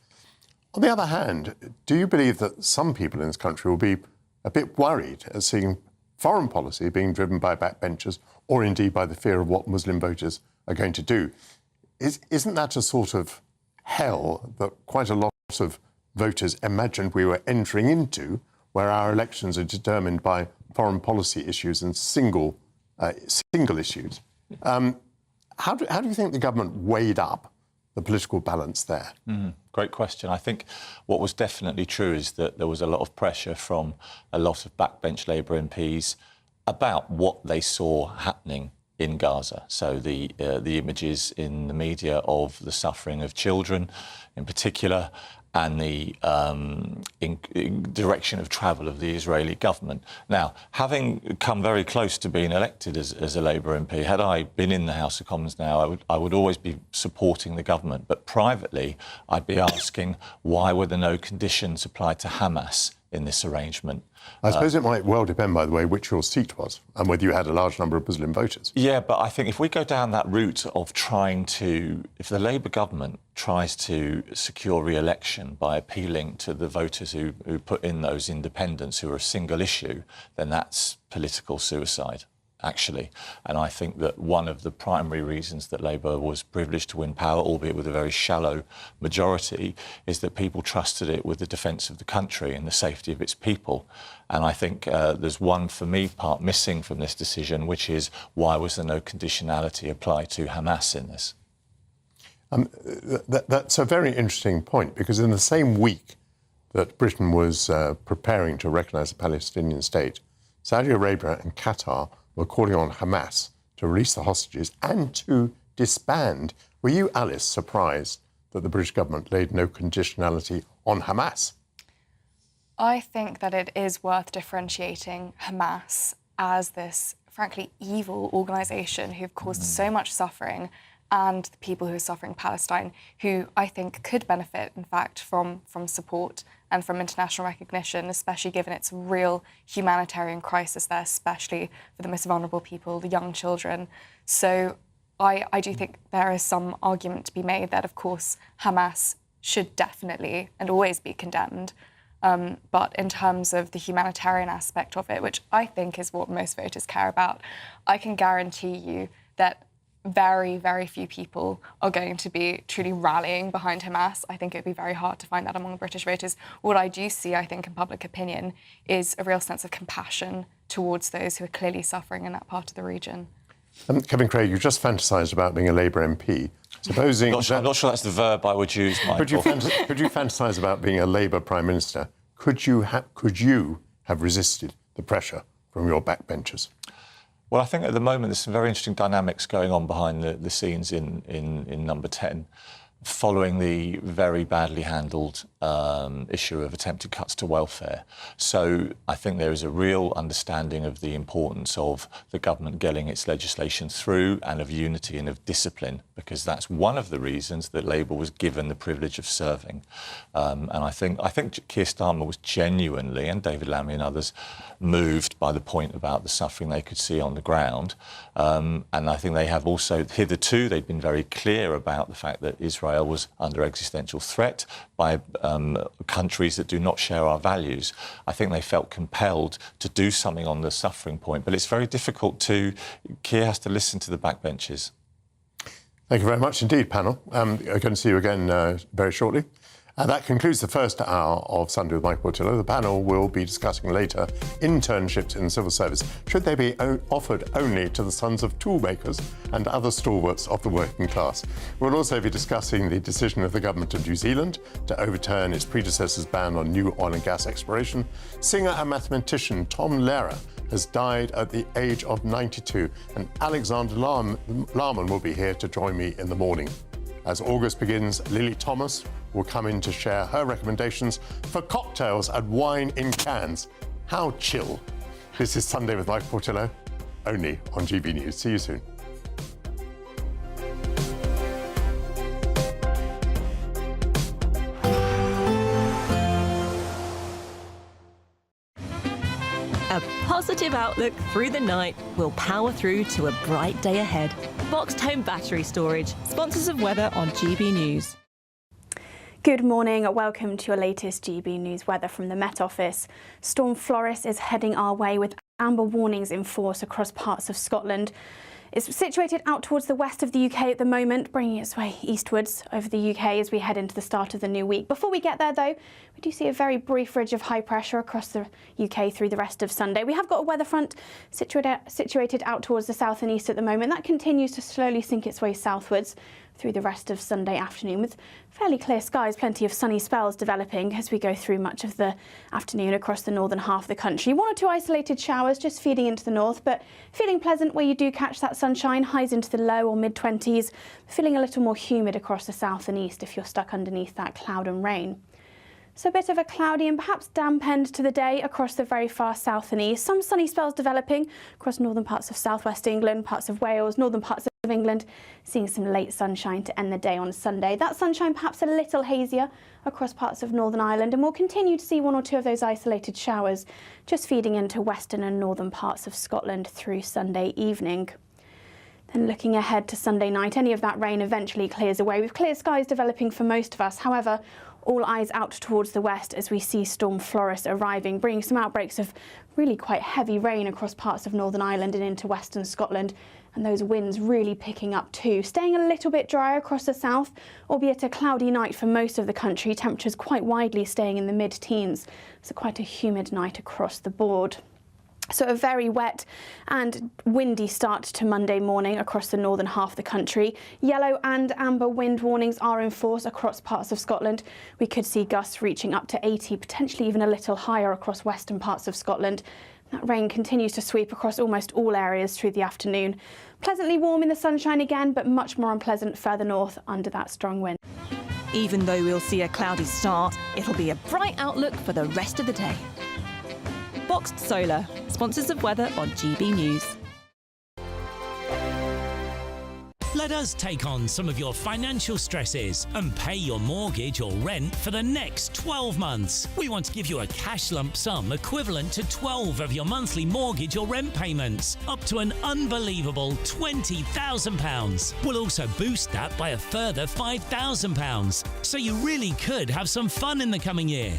On the other hand, do you believe that some people in this country will be a bit worried at seeing foreign policy being driven by backbenchers or indeed by the fear of what Muslim voters are going to do? Isn't that a sort of hell that quite a lot of voters imagined we were entering into, where our elections are determined by foreign policy issues and single issues? How do you think the government weighed up the political balance there? Great question. I think what was definitely true is that there was a lot of pressure from a lot of backbench Labour MPs about what they saw happening in Gaza. So the images in the media of the suffering of children in particular, and the direction of travel of the Israeli government. Now, having come very close to being elected as a Labour MP, had I been in the House of Commons now, I would always be supporting the government. But privately, I'd be asking, why were there no conditions applied to Hamas in this arrangement? I suppose it might well depend, by the way, which your seat was and whether you had a large number of Muslim voters. Yeah, but I think if we go down that route of trying to, if the Labour government tries to secure re-election by appealing to the voters who put in those independents who are a single issue, then that's political suicide, actually. And I think that one of the primary reasons that Labour was privileged to win power, albeit with a very shallow majority, is that people trusted it with the defence of the country and the safety of its people. And I think there's one, for me, part missing from this decision, which is why was there no conditionality applied to Hamas in this? That's a very interesting point, because in the same week that Britain was preparing to recognise a Palestinian state, Saudi Arabia and Qatar were calling on Hamas to release the hostages and to disband. Were you, Alice, surprised that the British government laid no conditionality on Hamas? I think that it is worth differentiating Hamas as this, frankly, evil organisation who've caused so much suffering, and the people who are suffering Palestine, who I think could benefit, in fact, from support and from international recognition, especially given its real humanitarian crisis there, especially for the most vulnerable people, the young children. So I do think there is some argument to be made that, of course, Hamas should definitely and always be condemned. But in terms of the humanitarian aspect of it, which I think is what most voters care about, I can guarantee you that very, very few people are going to be truly rallying behind Hamas. I think it would be very hard to find that among British voters. What I do see, I think, in public opinion is a real sense of compassion towards those who are clearly suffering in that part of the region. Kevin Craig, you just fantasised about being a Labour MP. Supposing I'm not sure that's the verb I would use, Michael. Could you fantasise about being a Labour Prime Minister? Could you have resisted the pressure from your backbenchers? Well, I think at the moment there's some very interesting dynamics going on behind the scenes in Number 10, following the very badly handled issue of attempted cuts to welfare. So I think there is a real understanding of the importance of the government getting its legislation through, and of unity and of discipline, because that's one of the reasons that Labour was given the privilege of serving. And I think Keir Starmer was genuinely, and David Lammy and others, moved by the point about the suffering they could see on the ground. And I think they have also, hitherto, they've been very clear about the fact that Israel was under existential threat by countries that do not share our values. I think they felt compelled to do something on the suffering point, but it's very difficult to... Keir has to listen to the backbenchers. Thank you very much indeed, panel. I'm going to see you again very shortly. That concludes the first hour of Sunday with Michael Portillo. The panel will be discussing later internships in the civil service. Should they be offered only to the sons of toolmakers and other stalwarts of the working class? We'll also be discussing the decision of the government of New Zealand to overturn its predecessor's ban on new oil and gas exploration. Singer and mathematician Tom Lehrer has died at the age of 92, and Alexander Larman will be here to join me in the morning. As August begins, Lily Thomas will come in to share her recommendations for cocktails and wine in cans. How chill. This is Sunday with Michael Portillo, only on GB News. See you soon. A positive outlook through the night will power through to a bright day ahead. Boxed Home Battery Storage, sponsors of weather on GB News. Good morning. Welcome to your latest GB News weather from the Met Office. Storm Floris is heading our way with amber warnings in force across parts of Scotland. It's situated out towards the west of the UK at the moment, bringing its way eastwards over the UK as we head into the start of the new week. Before we get there, though, we do see a very brief ridge of high pressure across the UK through the rest of Sunday. We have got a weather front situated out towards the south and east at the moment. That continues to slowly sink its way southwards through the rest of Sunday afternoon with fairly clear skies, plenty of sunny spells developing as we go through much of the afternoon across the northern half of the country. One or two isolated showers just feeding into the north, but feeling pleasant where you do catch that sunshine, highs into the low or mid-20s, feeling a little more humid across the south and east if you're stuck underneath that cloud and rain. So a bit of a cloudy and perhaps damp end to the day across the very far south and east. Some sunny spells developing across northern parts of southwest England, parts of Wales, northern parts of England, seeing some late sunshine to end the day on Sunday. That sunshine perhaps a little hazier across parts of Northern Ireland, and we'll continue to see one or two of those isolated showers just feeding into western and northern parts of Scotland through Sunday evening. Then looking ahead to Sunday night, any of that rain eventually clears away with clear skies developing for most of us. However, all eyes out towards the west as we see Storm Floris arriving, bringing some outbreaks of really quite heavy rain across parts of Northern Ireland and into western Scotland, and those winds really picking up too. Staying a little bit drier across the south, albeit a cloudy night for most of the country, temperatures quite widely staying in the mid-teens, so quite a humid night across the board. So a very wet and windy start to Monday morning across the northern half of the country. Yellow and amber wind warnings are in force across parts of Scotland. We could see gusts reaching up to 80, potentially even a little higher across western parts of Scotland. That rain continues to sweep across almost all areas through the afternoon. Pleasantly warm in the sunshine again, but much more unpleasant further north under that strong wind. Even though we'll see a cloudy start, it'll be a bright outlook for the rest of the day. Boxed Solar, sponsors of weather on GB News. Let us take on some of your financial stresses and pay your mortgage or rent for the next 12 months. We want to give you a cash lump sum equivalent to 12 of your monthly mortgage or rent payments, up to an unbelievable £20,000. We'll also boost that by a further £5,000, so you really could have some fun in the coming year.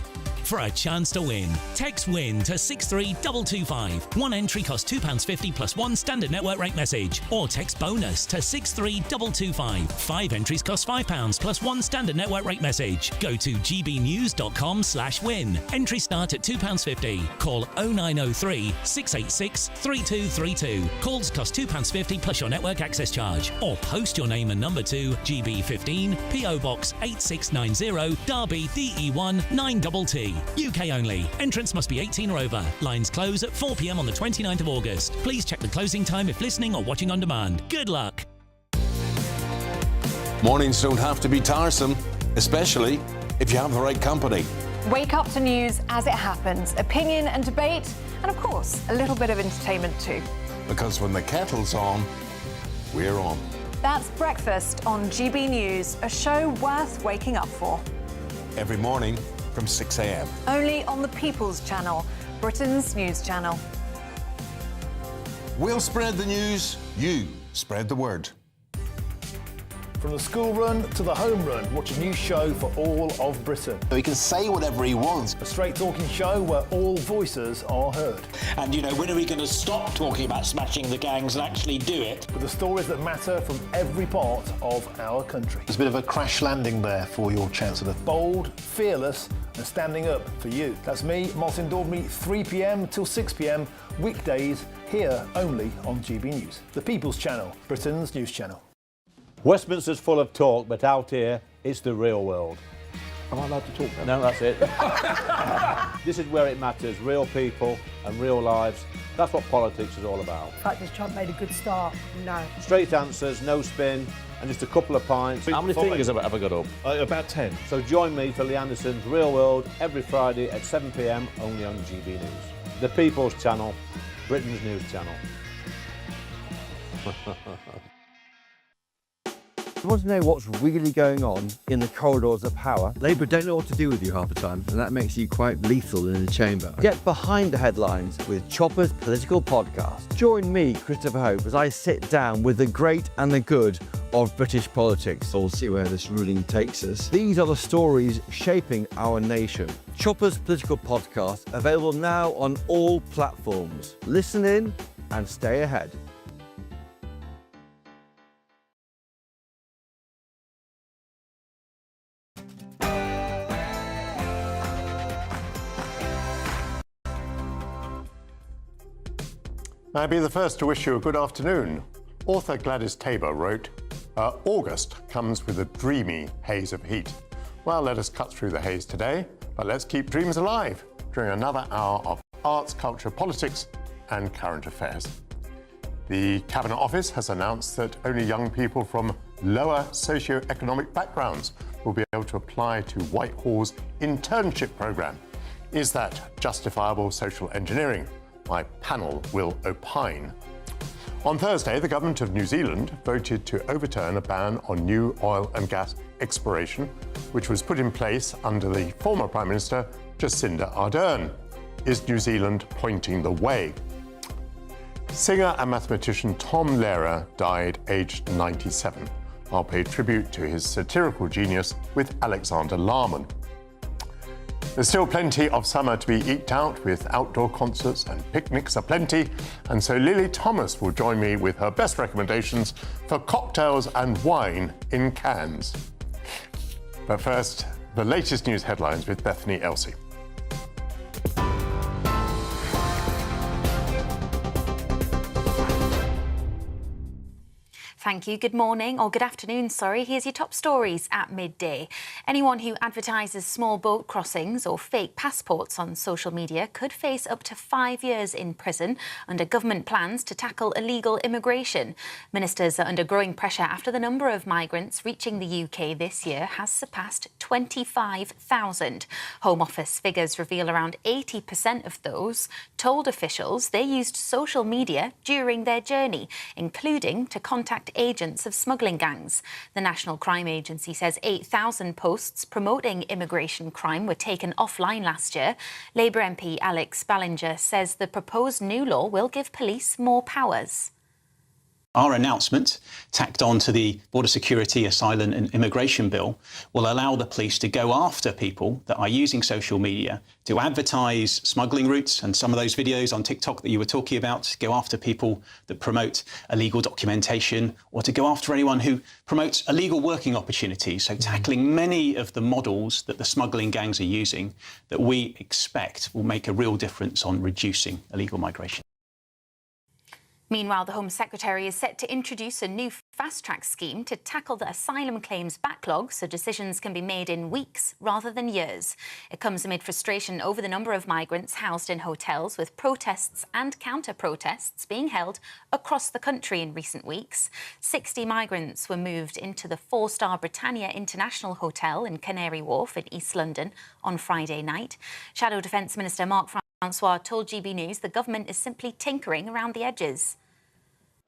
For a chance to win, text WIN to 63225. One entry costs £2.50 plus one standard network rate message, or text BONUS to 63225. 5 entries cost £5 plus one standard network rate message. Go to gbnews.com/win. Entries start at £2.50. Call 0903 686 3232. Calls cost £2.50 plus your network access charge, or post your name and number to GB15 PO Box 8690 Derby DE1 9TT. UK only. Entrance must be 18 or over. Lines close at 4 p.m. on the 29th of August. Please check the closing time if listening or watching on demand. Good luck. Mornings don't have to be tiresome, especially if you have the right company. Wake up to news as it happens, opinion and debate, and of course, a little bit of entertainment too. Because when the kettle's on, we're on. That's Breakfast on GB News, a show worth waking up for. Every morning from 6 a.m. Only on the People's Channel, Britain's news channel. We'll spread the news, you spread the word. From the school run to the home run, watch a new show for all of Britain. So he can say whatever he wants. A straight talking show where all voices are heard. And, you know, when are we going to stop talking about smashing the gangs and actually do it? With the stories that matter from every part of our country. There's a bit of a crash landing there for your Chancellor. Bold, fearless and standing up for you. That's me, Martin Daubney, 3 p.m. till 6 p.m, weekdays, here only on GB News. The People's Channel, Britain's news channel. Westminster's full of talk, but out here, it's the real world. Am I allowed to talk then? No, that's it. This is where it matters, real people and real lives. That's what politics is all about. The fact is Trump made a good start, no. Straight answers, no spin, and just a couple of pints. How many fingers have I got up? About 10. So join me for Lee Anderson's Real World every Friday at 7 p.m, only on GB News. The People's Channel, Britain's news channel. You want to know what's really going on in the corridors of power? Labour don't know what to do with you half the time, and that makes you quite lethal in the chamber. Get behind the headlines with Chopper's Political Podcast. Join me, Christopher Hope, as I sit down with the great and the good of British politics. We'll see where this ruling takes us. These are the stories shaping our nation. Chopper's Political Podcast, available now on all platforms. Listen in and stay ahead. May I be the first to wish you a good afternoon. Author Gladys Tabor wrote, August comes with a dreamy haze of heat. Well, let us cut through the haze today, but let's keep dreams alive during another hour of arts, culture, politics and current affairs. The Cabinet Office has announced that only young people from lower socio-economic backgrounds will be able to apply to Whitehall's internship programme. Is that justifiable social engineering? My panel will opine. On Thursday, the government of New Zealand voted to overturn a ban on new oil and gas exploration, which was put in place under the former Prime Minister Jacinda Ardern. Is New Zealand pointing the way? Singer and mathematician Tom Lehrer died aged 97. I'll pay tribute to his satirical genius with Alexander Larman. There's still plenty of summer to be eked out with outdoor concerts and picnics aplenty, and so Lily Thomas will join me with her best recommendations for cocktails and wine in cans. But first, the latest news headlines with Bethany Elsey. Thank you. Good morning, or good afternoon, sorry. Here's your top stories at midday. Anyone who advertises small boat crossings or fake passports on social media could face up to 5 years in prison under government plans to tackle illegal immigration. Ministers are under growing pressure after the number of migrants reaching the UK this year has surpassed 25,000. Home Office figures reveal around 80% of those told officials they used social media during their journey, including to contact agents of smuggling gangs. The National Crime Agency says 8,000 posts promoting immigration crime were taken offline last year. Labour MP Alex Ballinger says the proposed new law will give police more powers. Our announcement, tacked on to the Border Security, Asylum and Immigration Bill, will allow the police to go after people that are using social media to advertise smuggling routes and some of those videos on TikTok that you were talking about, go after people that promote illegal documentation, or to go after anyone who promotes illegal working opportunities. So tackling many of the models that the smuggling gangs are using that we expect will make a real difference on reducing illegal migration. Meanwhile, the Home Secretary is set to introduce a new fast-track scheme to tackle the asylum claims backlog so decisions can be made in weeks rather than years. It comes amid frustration over the number of migrants housed in hotels, with protests and counter-protests being held across the country in recent weeks. 60 migrants were moved into the 4-star Britannia International Hotel in Canary Wharf in East London on Friday night. Shadow Defence Minister Mark Francois told GB News the government is simply tinkering around the edges.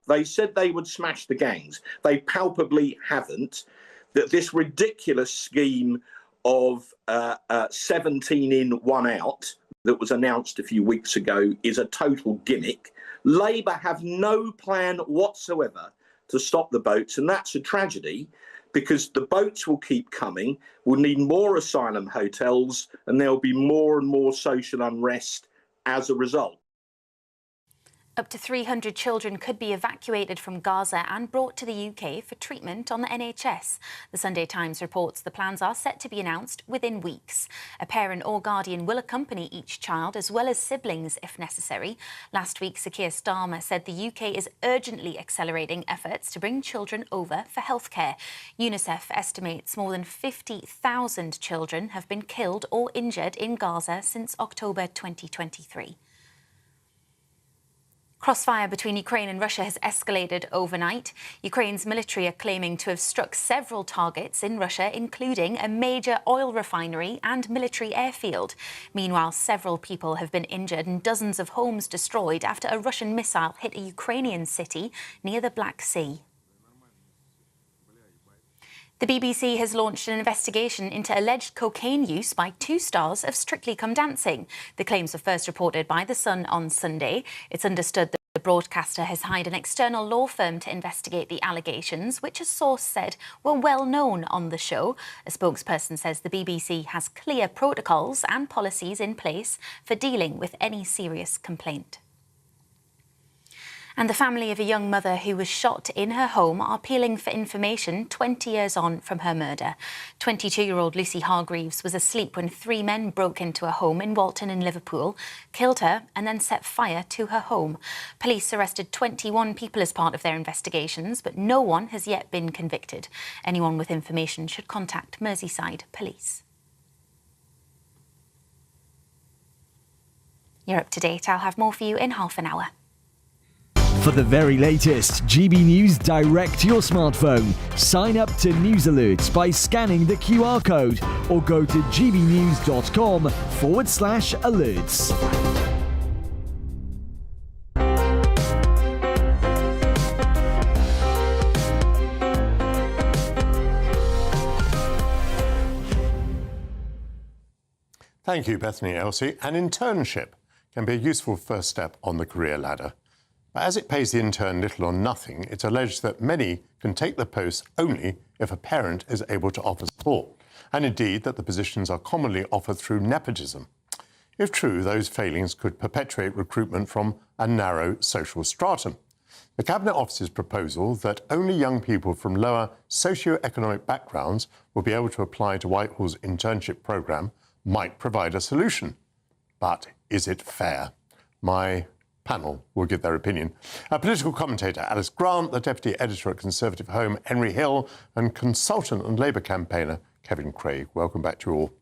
They said they would smash the gangs. They palpably haven't. That this ridiculous scheme of 17 in, 1 out that was announced a few weeks ago is a total gimmick. Labour have no plan whatsoever to stop the boats, and that's a tragedy because the boats will keep coming. We'll need more asylum hotels, and there'll be more and more social unrest as a result. Up to 300 children could be evacuated from Gaza and brought to the UK for treatment on the NHS. The Sunday Times reports the plans are set to be announced within weeks. A parent or guardian will accompany each child, as well as siblings if necessary. Last week, Sir Keir Starmer said the UK is urgently accelerating efforts to bring children over for healthcare. UNICEF estimates more than 50,000 children have been killed or injured in Gaza since October 2023. Crossfire between Ukraine and Russia has escalated overnight. Ukraine's military are claiming to have struck several targets in Russia, including a major oil refinery and military airfield. Meanwhile, several people have been injured and dozens of homes destroyed after a Russian missile hit a Ukrainian city near the Black Sea. The BBC has launched an investigation into alleged cocaine use by 2 stars of Strictly Come Dancing. The claims were first reported by The Sun on Sunday. It's understood that the broadcaster has hired an external law firm to investigate the allegations, which a source said were well known on the show. A spokesperson says the BBC has clear protocols and policies in place for dealing with any serious complaint. And the family of a young mother who was shot in her home are appealing for information 20 years on from her murder. 22-year-old Lucy Hargreaves was asleep when 3 men broke into a home in Walton in Liverpool, killed her and then set fire to her home. Police arrested 21 people as part of their investigations, but no one has yet been convicted. Anyone with information should contact Merseyside Police. You're up to date. I'll have more for you in half an hour. For the very latest GB News direct to your smartphone, sign up to News Alerts by scanning the QR code or go to gbnews.com/alerts. Thank you, Bethany Elsie. An internship can be a useful first step on the career ladder. But as it pays the intern little or nothing, it's alleged that many can take the post only if a parent is able to offer support, and indeed that the positions are commonly offered through nepotism. If true, those failings could perpetuate recruitment from a narrow social stratum. The Cabinet Office's proposal that only young people from lower socio-economic backgrounds will be able to apply to Whitehall's internship programme might provide a solution. But is it fair? My panel will give their opinion. Our political commentator Alice Grant, the deputy editor at Conservative Home Henry Hill, and consultant and Labour campaigner Kevin Craig. Welcome back to you all.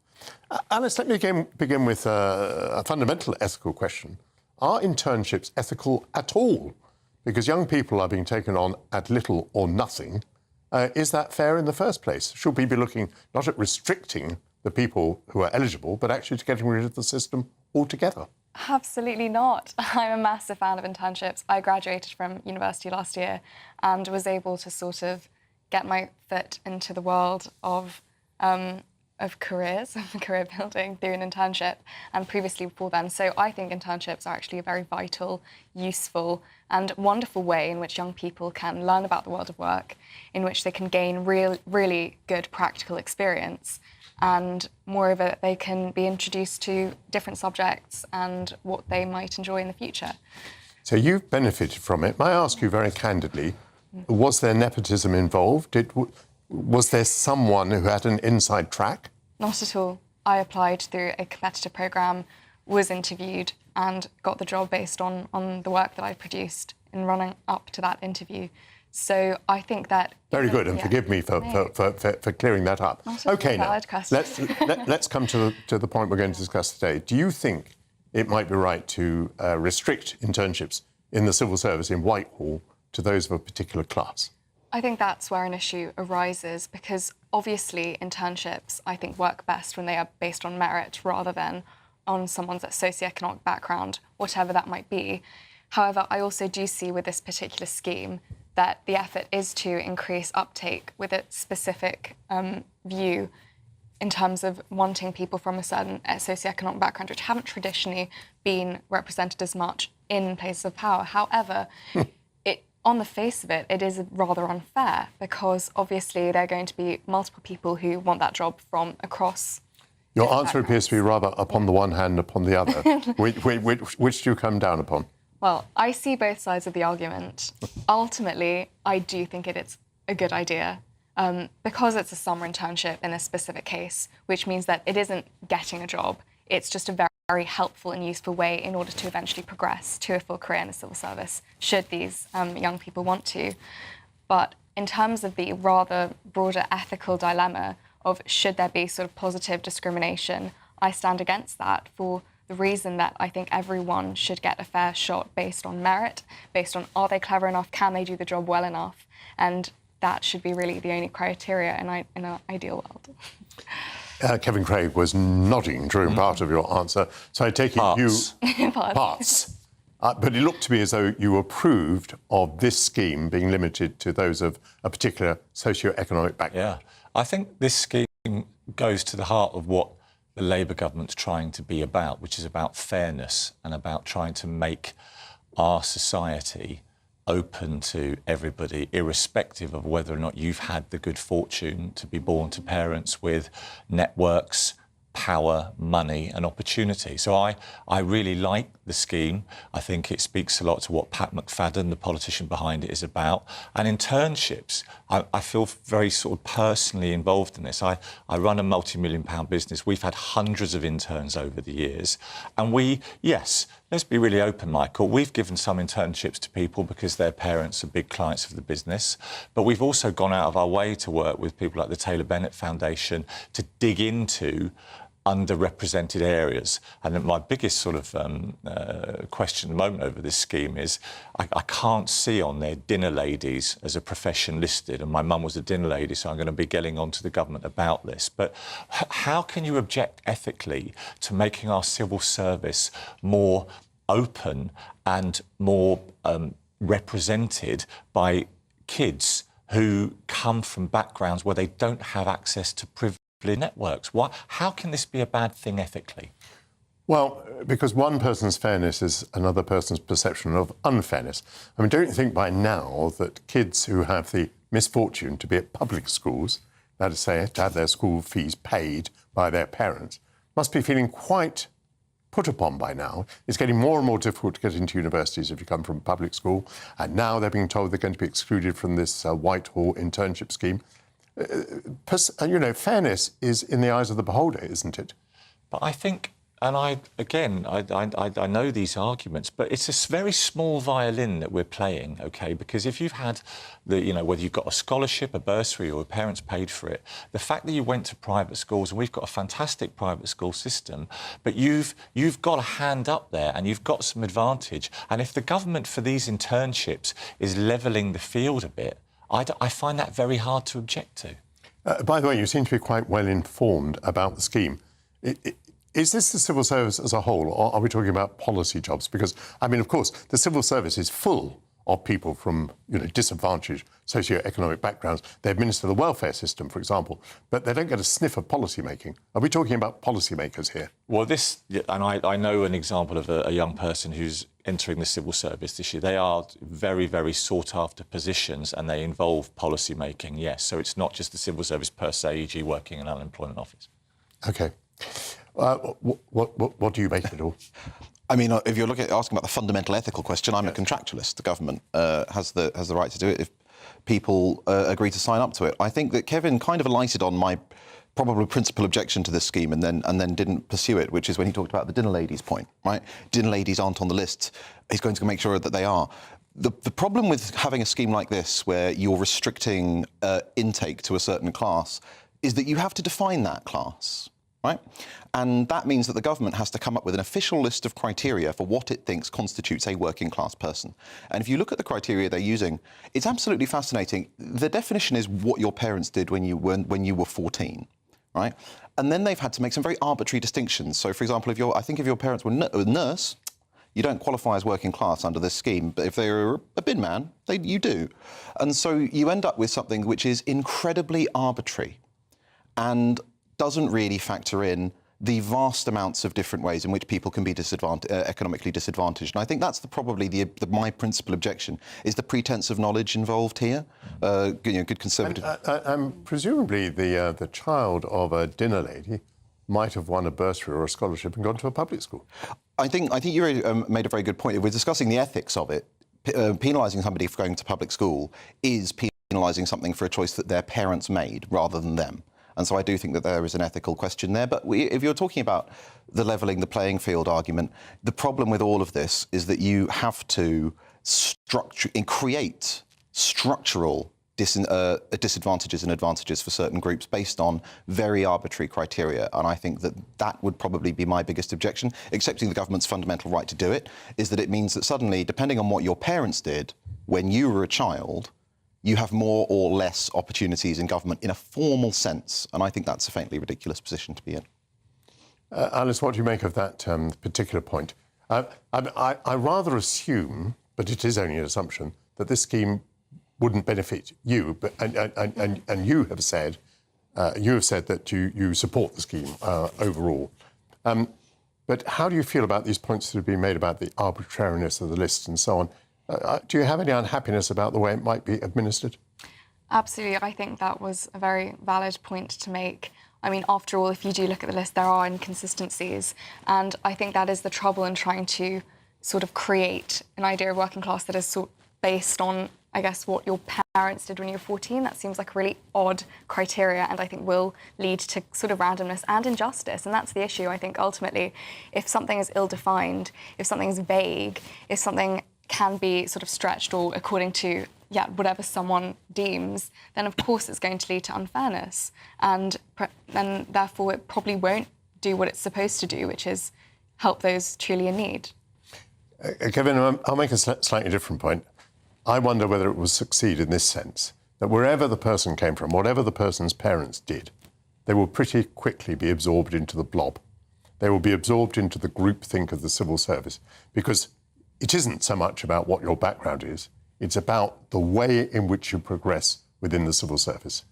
Alice, let me begin with a fundamental ethical question. Are internships ethical at all? Because young people are being taken on at little or nothing. Is that fair in the first place? Should we be looking not at restricting the people who are eligible, but actually to getting rid of the system altogether? Absolutely not. I'm a massive fan of internships. I graduated from university last year and was able to sort of get my foot into the world of careers, career building through an internship, and previously before then. So I think internships are actually a very vital, useful and wonderful way in which young people can learn about the world of work, in which they can gain really good practical experience. And moreover, they can be introduced to different subjects and what they might enjoy in the future. So you've benefited from it. May I ask you very candidly, was there nepotism involved? Was there someone who had an inside track? Not at all. I applied through a competitive programme, was interviewed and got the job based on the work that I produced in running up to that interview. So I think that... Very good, and forgive me for clearing that up. OK, now, let's come to the point we're going to discuss today. Do you think it might be right to restrict internships in the civil service in Whitehall to those of a particular class? I think that's where an issue arises, because obviously internships, I think, work best when they are based on merit rather than on someone's socioeconomic background, whatever that might be. However, I also do see with this particular scheme that the effort is to increase uptake with a specific view in terms of wanting people from a certain socioeconomic background, which haven't traditionally been represented as much in places of power. However, on the face of it, it is rather unfair, because obviously there are going to be multiple people who want that job from across. Your answer appears to be rather upon the one hand, upon the other. Which do you come down upon? Well, I see both sides of the argument. Ultimately, I do think it's a good idea because it's a summer internship in a specific case, which means that it isn't getting a job. It's just a very helpful and useful way in order to eventually progress to a full career in the civil service, should these young people want to. But in terms of the rather broader ethical dilemma of should there be sort of positive discrimination, I stand against that for the reason that I think everyone should get a fair shot based on merit, based on are they clever enough, can they do the job well enough, and that should be really the only criteria in an ideal world. Kevin Craig was nodding during part of your answer, so I take it you... Parts. But it looked to me as though you approved of this scheme being limited to those of a particular socio-economic background. Yeah. I think this scheme goes to the heart of what the Labour government's trying to be about, which is about fairness and about trying to make our society open to everybody, irrespective of whether or not you've had the good fortune to be born to parents with networks, power, money and opportunity. So I really like the scheme. I think it speaks a lot to what Pat McFadden, the politician behind it, is about. And internships, I feel very sort of personally involved in this. I run a multi-million-pound business. We've had hundreds of interns over the years. And yes, let's be really open, Michael. We've given some internships to people because their parents are big clients of the business. But we've also gone out of our way to work with people like the Taylor Bennett Foundation to dig into underrepresented areas. And my biggest sort of question at the moment over this scheme is I can't see on there dinner ladies as a profession listed, and my mum was a dinner lady, so I'm going to be getting on to the government about this. But how can you object ethically to making our civil service more open and more represented by kids who come from backgrounds where they don't have access to privilege networks? How can this be a bad thing ethically? Well, because one person's fairness is another person's perception of unfairness. I mean, don't you think by now that kids who have the misfortune to be at public schools, that is to say, to have their school fees paid by their parents, must be feeling quite put upon by now? It's getting more and more difficult to get into universities if you come from public school, and now they're being told they're going to be excluded from this Whitehall internship scheme. Fairness is in the eyes of the beholder, isn't it? But I think, and I know these arguments, but it's a very small violin that we're playing, OK? Because if you've had whether you've got a scholarship, a bursary, or your parents paid for it, the fact that you went to private schools, and we've got a fantastic private school system, but you've got a hand up there and you've got some advantage. And if the government for these internships is levelling the field a bit, I find that very hard to object to. By the way, you seem to be quite well informed about the scheme. Is this the civil service as a whole, or are we talking about policy jobs? Because, I mean, of course, the civil service is full of people from disadvantaged socio-economic backgrounds. They administer the welfare system, for example, but they don't get a sniff of policy making. Are we talking about policymakers here? Well, I know an example of a young person who's entering the civil service this year. They are very, very sought-after positions, and they involve policy making, yes. So it's not just the civil service per se, e.g. working in an unemployment office. OK. What do you make of it all? I mean, if you're asking about the fundamental ethical question, I'm a contractualist. The government has the right to do it if people agree to sign up to it. I think that Kevin kind of alighted on my probably principal objection to this scheme and then didn't pursue it, which is when he talked about the dinner ladies point, right? Dinner ladies aren't on the list. He's going to make sure that they are. The problem with having a scheme like this, where you're restricting intake to a certain class, is that you have to define that class, right? And that means that the government has to come up with an official list of criteria for what it thinks constitutes a working class person. And if you look at the criteria they're using, it's absolutely fascinating. The definition is what your parents did when you were 14, right? And then they've had to make some very arbitrary distinctions. So, for example, if your parents were a nurse, you don't qualify as working class under this scheme, but if they're a bin man, you do. And so you end up with something which is incredibly arbitrary and doesn't really factor in the vast amounts of different ways in which people can be economically disadvantaged. And I think that's probably my principal objection, is the pretense of knowledge involved here. Good conservative... presumably the child of a dinner lady might have won a bursary or a scholarship and gone to a public school. I think you made a very good point. If we're discussing the ethics of it, penalising somebody for going to public school is penalising something for a choice that their parents made rather than them. And so I do think that there is an ethical question there. But if you're talking about the levelling the playing field argument, the problem with all of this is that you have to create structural disadvantages and advantages for certain groups based on very arbitrary criteria. And I think that would probably be my biggest objection, accepting the government's fundamental right to do it, is that it means that suddenly, depending on what your parents did when you were a child, you have more or less opportunities in government in a formal sense. And I think that's a faintly ridiculous position to be in. Alice, what do you make of that particular point? I rather assume, but it is only an assumption, that this scheme wouldn't benefit you, and you have said you have said that you support the scheme overall. But how do you feel about these points that have been made about the arbitrariness of the lists and so on? Do you have any unhappiness about the way it might be administered? Absolutely. I think that was a very valid point to make. I mean, after all, if you do look at the list, there are inconsistencies. And I think that is the trouble in trying to sort of create an idea of working class that is based on, I guess, what your parents did when you were 14. That seems like a really odd criteria, and I think will lead to sort of randomness and injustice. And that's the issue. I think ultimately, if something is ill-defined, if something is vague, if something can be sort of stretched or according to whatever someone deems, then of course it's going to lead to unfairness, and therefore it probably won't do what it's supposed to do, which is help those truly in need. Kevin, I'll make a slightly different point. I wonder whether it will succeed in this sense, that wherever the person came from, whatever the person's parents did, they will pretty quickly be absorbed into the blob. They will be absorbed into the groupthink of the civil service, because it isn't so much about what your background is, it's about the way in which you progress within the civil service.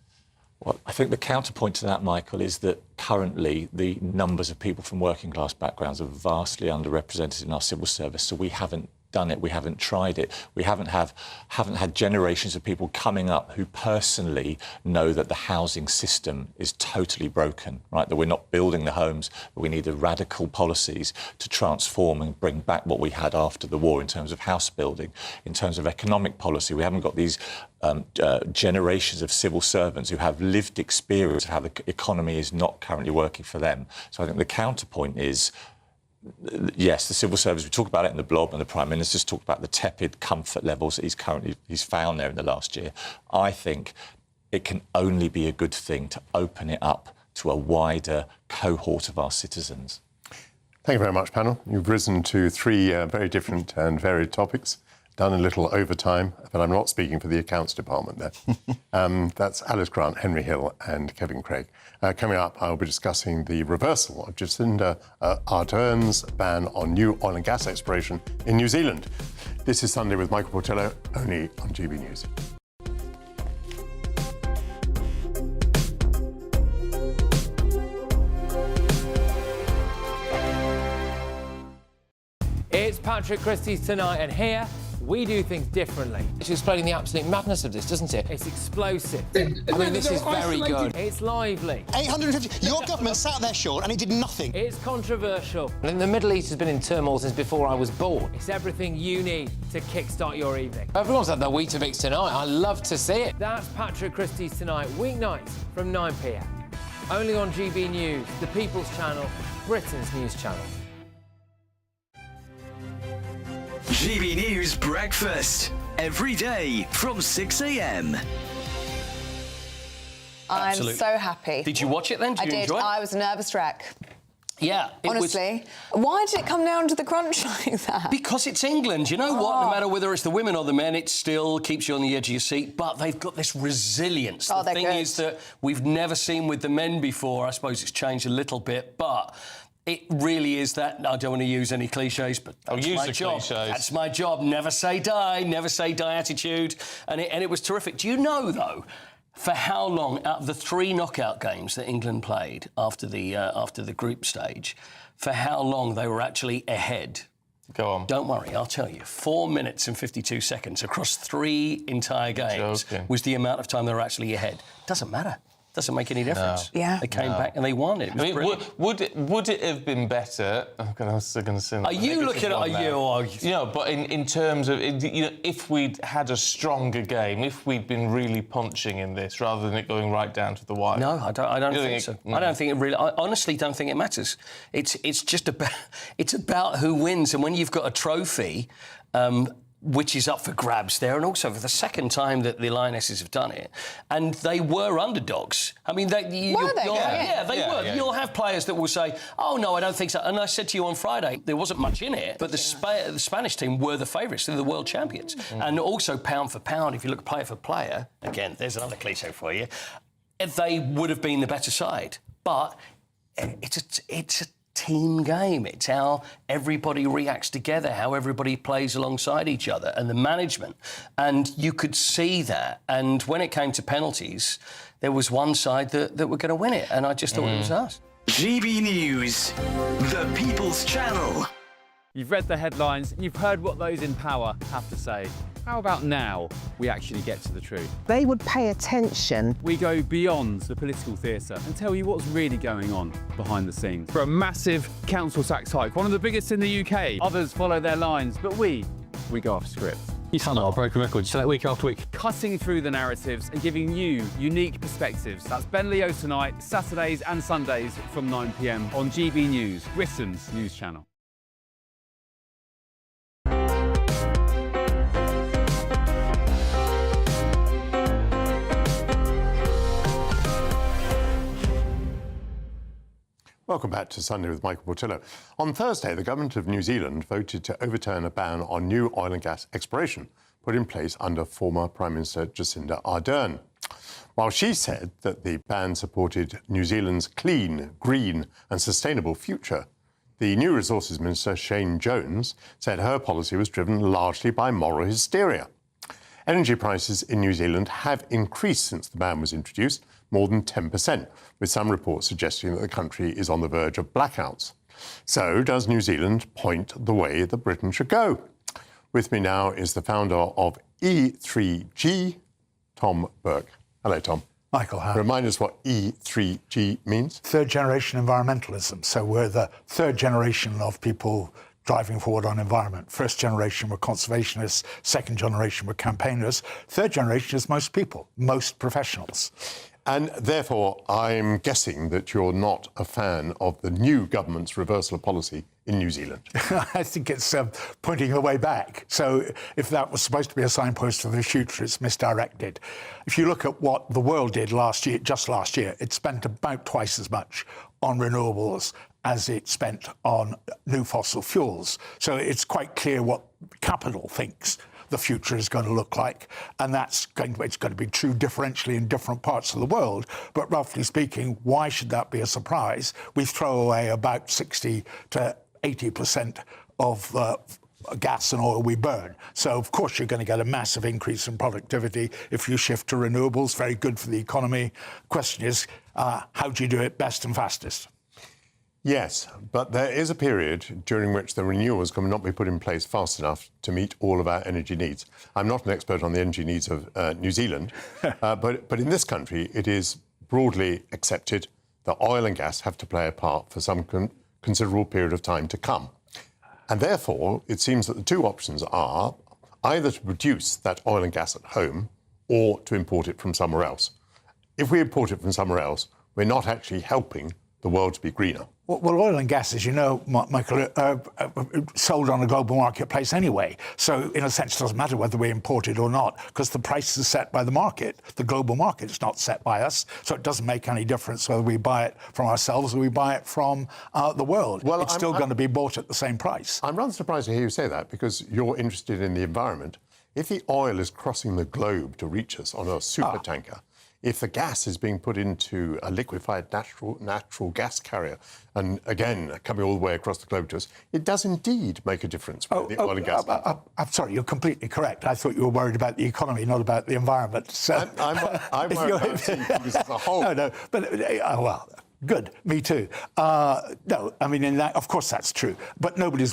Well, I think the counterpoint to that, Michael, is that currently the numbers of people from working class backgrounds are vastly underrepresented in our civil service, so we haven't done it, we haven't tried it, we haven't had generations of people coming up who personally know that the housing system is totally broken, right? That we're not building the homes, that we need the radical policies to transform and bring back what we had after the war in terms of house building, in terms of economic policy. We haven't got these generations of civil servants who have lived experience of how the economy is not currently working for them. So I think the counterpoint is, yes, the civil service, we talked about it in the blob, and the Prime Minister's talked about the tepid comfort levels that he's found there in the last year. I think it can only be a good thing to open it up to a wider cohort of our citizens. Thank you very much, panel. You've risen to three very different and varied topics, done a little overtime, but I'm not speaking for the accounts department there. That's Alice Grant, Henry Hill and Kevin Craig. Coming up, I'll be discussing the reversal of Jacinda Ardern's ban on new oil and gas exploration in New Zealand. This is Sunday with Michael Portillo, only on GB News. It's Patrick Christie's Tonight, and here we do things differently. It's explaining the absolute madness of this, doesn't it? It's explosive. I mean, this is very good. It's lively. 850. Your government sat there, Sean, and it did nothing. It's controversial. And the Middle East has been in turmoil since before I was born. It's everything you need to kickstart your evening. Everyone's had their Weetabix tonight. I love to see it. That's Patrick Christie's Tonight, weeknights from 9 p.m. Only on GB News, the People's Channel, Britain's news channel. GB News Breakfast, every day from 6 a.m. I'm Absolutely. so happy. Did you watch it then? Did you enjoy it? I was a nervous wreck. Yeah. Honestly, why did it come down to the crunch like that? Because it's England. You know what? No matter whether it's the women or the men, it still keeps you on the edge of your seat. But they've got this resilience. The thing is that we've never seen with the men before. I suppose it's changed a little bit, but it really is that. I don't want to use any cliches, but that's my job. That's my job. Never say die attitude. And it was terrific. Do you know, though, for how long, out of the 3 knockout games that England played after the group stage, for how long they were actually ahead? Go on. Don't worry, I'll tell you. 4 minutes and 52 seconds across 3 entire games was the amount of time they were actually ahead. Doesn't matter. Doesn't make any difference. No. Yeah. They came back and they won it. It was brilliant. Would it have been better? Oh God, I was going to say. Are you looking at you? No, but in terms of if we'd had a stronger game, if we'd been really punching in this rather than it going right down to the wire. No, I don't think so. No. I don't think it really. I honestly don't think it matters. It's just about who wins, and when you've got a trophy. Which is up for grabs there, and also for the second time that the Lionesses have done it. And they were underdogs. I mean, were they? Yeah, they were. Yeah. You'll have players that will say, oh, no, I don't think so. And I said to you on Friday, there wasn't much in it, but the Spanish team were the favourites. They're the world champions. And also, pound for pound, if you look player for player, again, there's another cliche for you, they would have been the better side. But it's a team game. It's how everybody reacts together, how everybody plays alongside each other, and the management. And you could see that. And when it came to penalties, there was one side that were going to win it, and I just thought it was us. GB News, the People's Channel. You've read the headlines, you've heard what those in power have to say. How about now we actually get to the truth? They would pay attention. We go beyond the political theatre and tell you what's really going on behind the scenes. For a massive council tax hike, one of the biggest in the UK. Others follow their lines, but we go off script. You sound like a broken record. You say that week after week. Cutting through the narratives and giving you unique perspectives. That's Ben Leo tonight, Saturdays and Sundays from 9 p.m. on GB News, Britain's news channel. Welcome back to Sunday with Michael Portillo. On Thursday, the government of New Zealand voted to overturn a ban on new oil and gas exploration put in place under former Prime Minister Jacinda Ardern. While she said that the ban supported New Zealand's clean, green and sustainable future, the new Resources Minister, Shane Jones, said her policy was driven largely by moral hysteria. Energy prices in New Zealand have increased since the ban was introduced, more than 10%, with some reports suggesting that the country is on the verge of blackouts. So, does New Zealand point the way that Britain should go? With me now is the founder of E3G, Tom Burke. Hello, Tom. Michael, how? Remind us what E3G means. Third generation environmentalism. So we're the third generation of people driving forward on environment. First generation were conservationists, second generation were campaigners, third generation is most people, most professionals. And therefore, I'm guessing that you're not a fan of the new government's reversal of policy in New Zealand. I think it's pointing the way back. So if that was supposed to be a signpost for the future, it's misdirected. If you look at what the world did last year, just last year, it spent about twice as much on renewables as it spent on new fossil fuels. So it's quite clear what capital thinks the future is going to look like, and it's going to be true differentially in different parts of the world. But roughly speaking, why should that be a surprise? We throw away about 60 to 80% of the gas and oil we burn. So, of course, you're going to get a massive increase in productivity if you shift to renewables. Very good for the economy. Question is, how do you do it best and fastest? Yes, but there is a period during which the renewals cannot be put in place fast enough to meet all of our energy needs. I'm not an expert on the energy needs of New Zealand, but in this country it is broadly accepted that oil and gas have to play a part for some considerable period of time to come. And therefore, it seems that the two options are either to produce that oil and gas at home or to import it from somewhere else. If we import it from somewhere else, we're not actually helping the world to be greener. Well, oil and gas, as you know, Michael, are sold on a global marketplace anyway. So, in a sense, it doesn't matter whether we import it or not, because the price is set by the market. The global market is not set by us, so it doesn't make any difference whether we buy it from ourselves or we buy it from the world. Well, it's still going to be bought at the same price. I'm rather surprised to hear you say that, because you're interested in the environment. If the oil is crossing the globe to reach us on a supertanker, if the gas is being put into a liquefied natural gas carrier, and again, coming all the way across the globe to us, it does indeed make a difference with the oil and gas. I'm sorry, you're completely correct. I thought you were worried about the economy, not about the environment. So I'm worried about things as a whole. No, but, well, good, me too. No, I mean, in that, of course that's true. But nobody's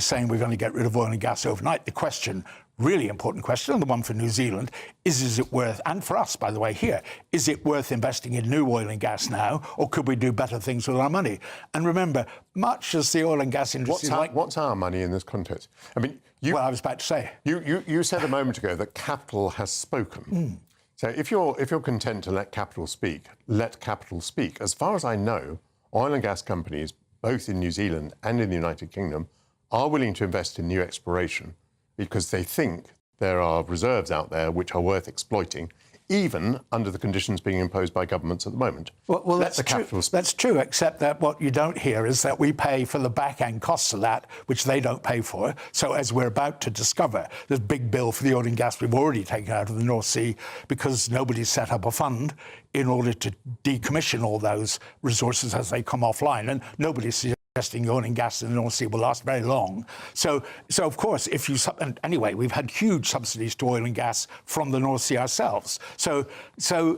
saying we're going to get rid of oil and gas overnight. The question, really important question, and the one for New Zealand, is it worth, and for us, by the way, here, is it worth investing in new oil and gas now, or could we do better things with our money? And remember, much as the oil and gas industry... What's our money in this context? I mean, well, I was about to say. You said a moment ago that capital has spoken. So if you're content to let capital speak, let capital speak. As far as I know, oil and gas companies, both in New Zealand and in the United Kingdom, are willing to invest in new exploration because they think there are reserves out there which are worth exploiting, even under the conditions being imposed by governments at the moment. Well, that's true. That's true, except that what you don't hear is that we pay for the back-end costs of that, which they don't pay for. So as we're about to discover, there's a big bill for the oil and gas we've already taken out of the North Sea because nobody's set up a fund in order to decommission all those resources as they come offline. And nobody's investing oil and gas in the North Sea will last very long. So of course, if you and anyway, we've had huge subsidies to oil and gas from the North Sea ourselves. So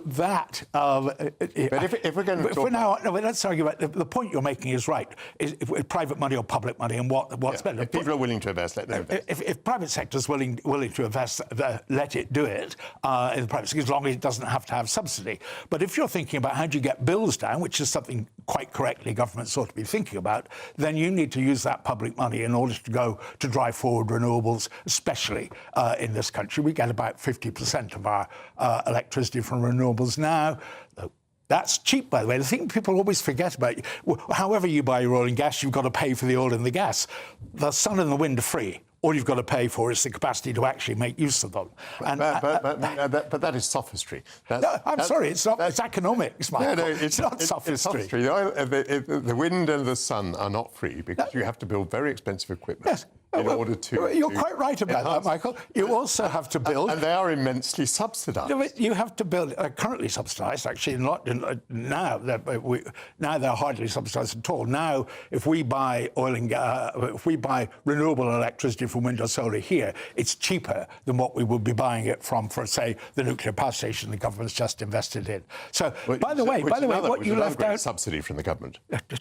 that. But if we're going to talk, let's argue about the point you're making is right. Is private money or public money, and what's better? If people are willing to invest, let them invest. If private sector is willing to invest, let it do it in the private sector, as long as it doesn't have to have subsidy. But if you're thinking about how do you get bills down, which is something quite correctly governments ought to be thinking about, then you need to use that public money in order to drive forward renewables, especially in this country. We get about 50% of our electricity from renewables now. That's cheap, by the way. The thing people always forget about, however you buy your oil and gas, you've got to pay for the oil and the gas. The sun and the wind are free. All you've got to pay for is the capacity to actually make use of them. And, but that is sophistry. I'm sorry, it's not. It's economics, Michael. No, it's not sophistry. It's sophistry. The wind and the sun are not free because you have to build very expensive equipment. Yes. In order to... You're quite right about that, Michael. You also have to build... And they are immensely subsidised. You have to build... currently subsidised, actually. Now they're hardly subsidised at all. Now, if we buy oil and gas... if we buy renewable electricity from wind or solar here, it's cheaper than what we would be buying it from, for, say, the nuclear power station the government's just invested in. So, by the way, what you left out... subsidy from the government.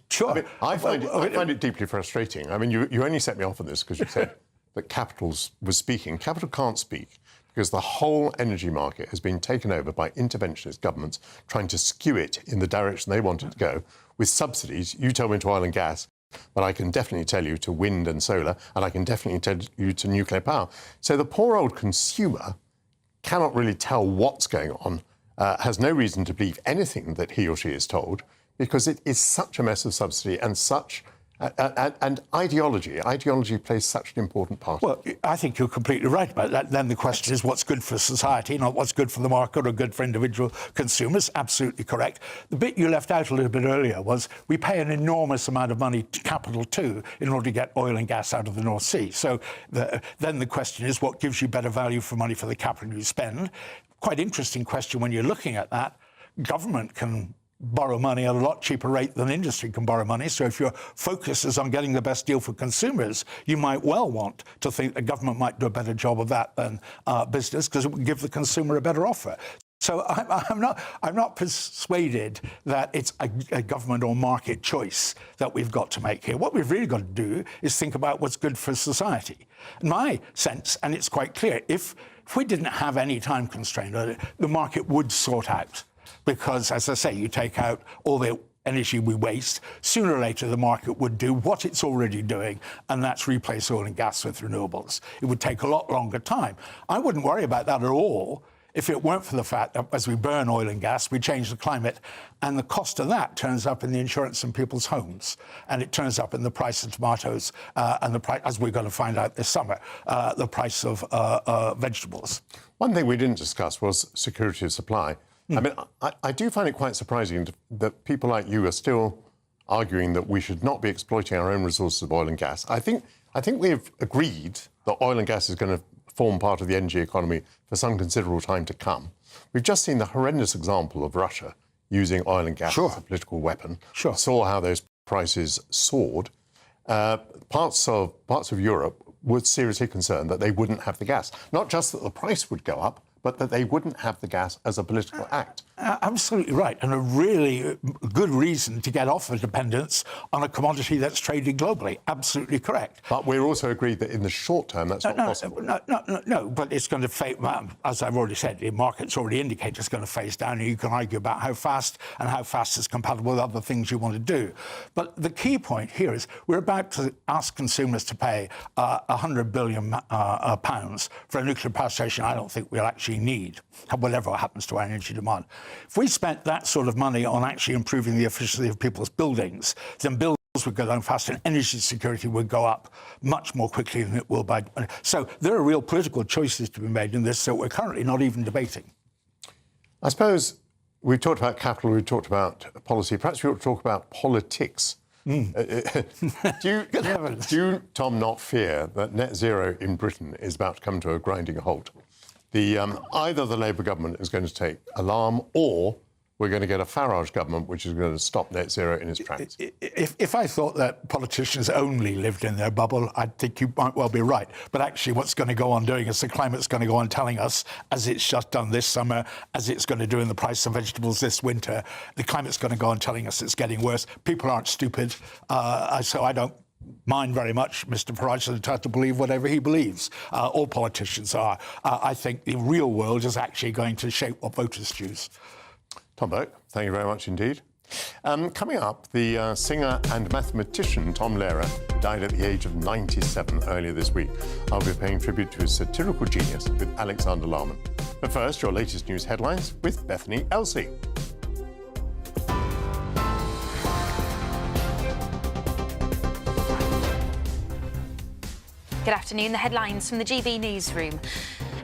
Sure. I find it deeply frustrating. I mean, you only set me off on this because you said that capital was speaking. Capital can't speak because the whole energy market has been taken over by interventionist governments trying to skew it in the direction they want it to go with subsidies. You tell me to oil and gas, but I can definitely tell you to wind and solar, and I can definitely tell you to nuclear power. So the poor old consumer cannot really tell what's going on, has no reason to believe anything that he or she is told, because it is such a mess of subsidy and such... and ideology. Ideology plays such an important part. Well, I think you're completely right about that. Then the question is what's good for society, not what's good for the market or good for individual consumers. Absolutely correct. The bit you left out a little bit earlier was we pay an enormous amount of money to capital too in order to get oil and gas out of the North Sea. So then the question is what gives you better value for money for the capital you spend? Quite interesting question when you're looking at that. Government can borrow money at a lot cheaper rate than industry can borrow money. So if your focus is on getting the best deal for consumers, you might well want to think the government might do a better job of that than business, because it would give the consumer a better offer. So I'm not persuaded that it's a government or market choice that we've got to make here. What we've really got to do is think about what's good for society. In my sense, and it's quite clear, if we didn't have any time constraint, the market would sort out. Because, as I say, you take out all the energy we waste, sooner or later the market would do what it's already doing, and that's replace oil and gas with renewables. It would take a lot longer time. I wouldn't worry about that at all if it weren't for the fact that as we burn oil and gas, we change the climate, and the cost of that turns up in the insurance in people's homes, and it turns up in the price of tomatoes, and the price, as we're going to find out this summer, the price of vegetables. One thing we didn't discuss was security of supply. I mean, I do find it quite surprising that people like you are still arguing that we should not be exploiting our own resources of oil and gas. I think we've agreed that oil and gas is going to form part of the energy economy for some considerable time to come. We've just seen the horrendous example of Russia using oil and gas as a political weapon. Sure. Saw how those prices soared. Parts of Europe were seriously concerned that they wouldn't have the gas. Not just that the price would go up, but that they wouldn't have the gas as a political act. Absolutely right, and a really good reason to get off the dependence on a commodity that's traded globally. Absolutely correct. But we're also agreed that in the short term that's not possible. No, but it's going to fade, as I've already said, the market's already indicated it's going to phase down, and you can argue about how fast is compatible with other things you want to do. But the key point here is we're about to ask consumers to pay £100 billion for a nuclear power station I don't think we'll actually need, whatever happens to our energy demand. If we spent that sort of money on actually improving the efficiency of people's buildings, then bills would go down faster and energy security would go up much more quickly than it will by... So there are real political choices to be made in this, so we're currently not even debating. I suppose we've talked about capital, we've talked about policy. Perhaps we ought to talk about politics. Do you, Tom, not fear that net zero in Britain is about to come to a grinding halt? Either the Labour government is going to take alarm, or we're going to get a Farage government which is going to stop net zero in its tracks. If I thought that politicians only lived in their bubble, I think you might well be right. But actually what's going to go on doing is the climate's going to go on telling us, as it's just done this summer, as it's going to do in the price of vegetables this winter, the climate's going to go on telling us it's getting worse. People aren't stupid, so I don't mind very much. Mr. Farage is entitled to believe whatever he believes. All politicians are. I think the real world is actually going to shape what voters choose. Tom Burke, thank you very much indeed. Coming up, the singer and mathematician Tom Lehrer died at the age of 97 earlier this week. I'll be paying tribute to his satirical genius with Alexander Larman. But first, your latest news headlines with Bethany Elsey. Good afternoon. The headlines from the GB newsroom.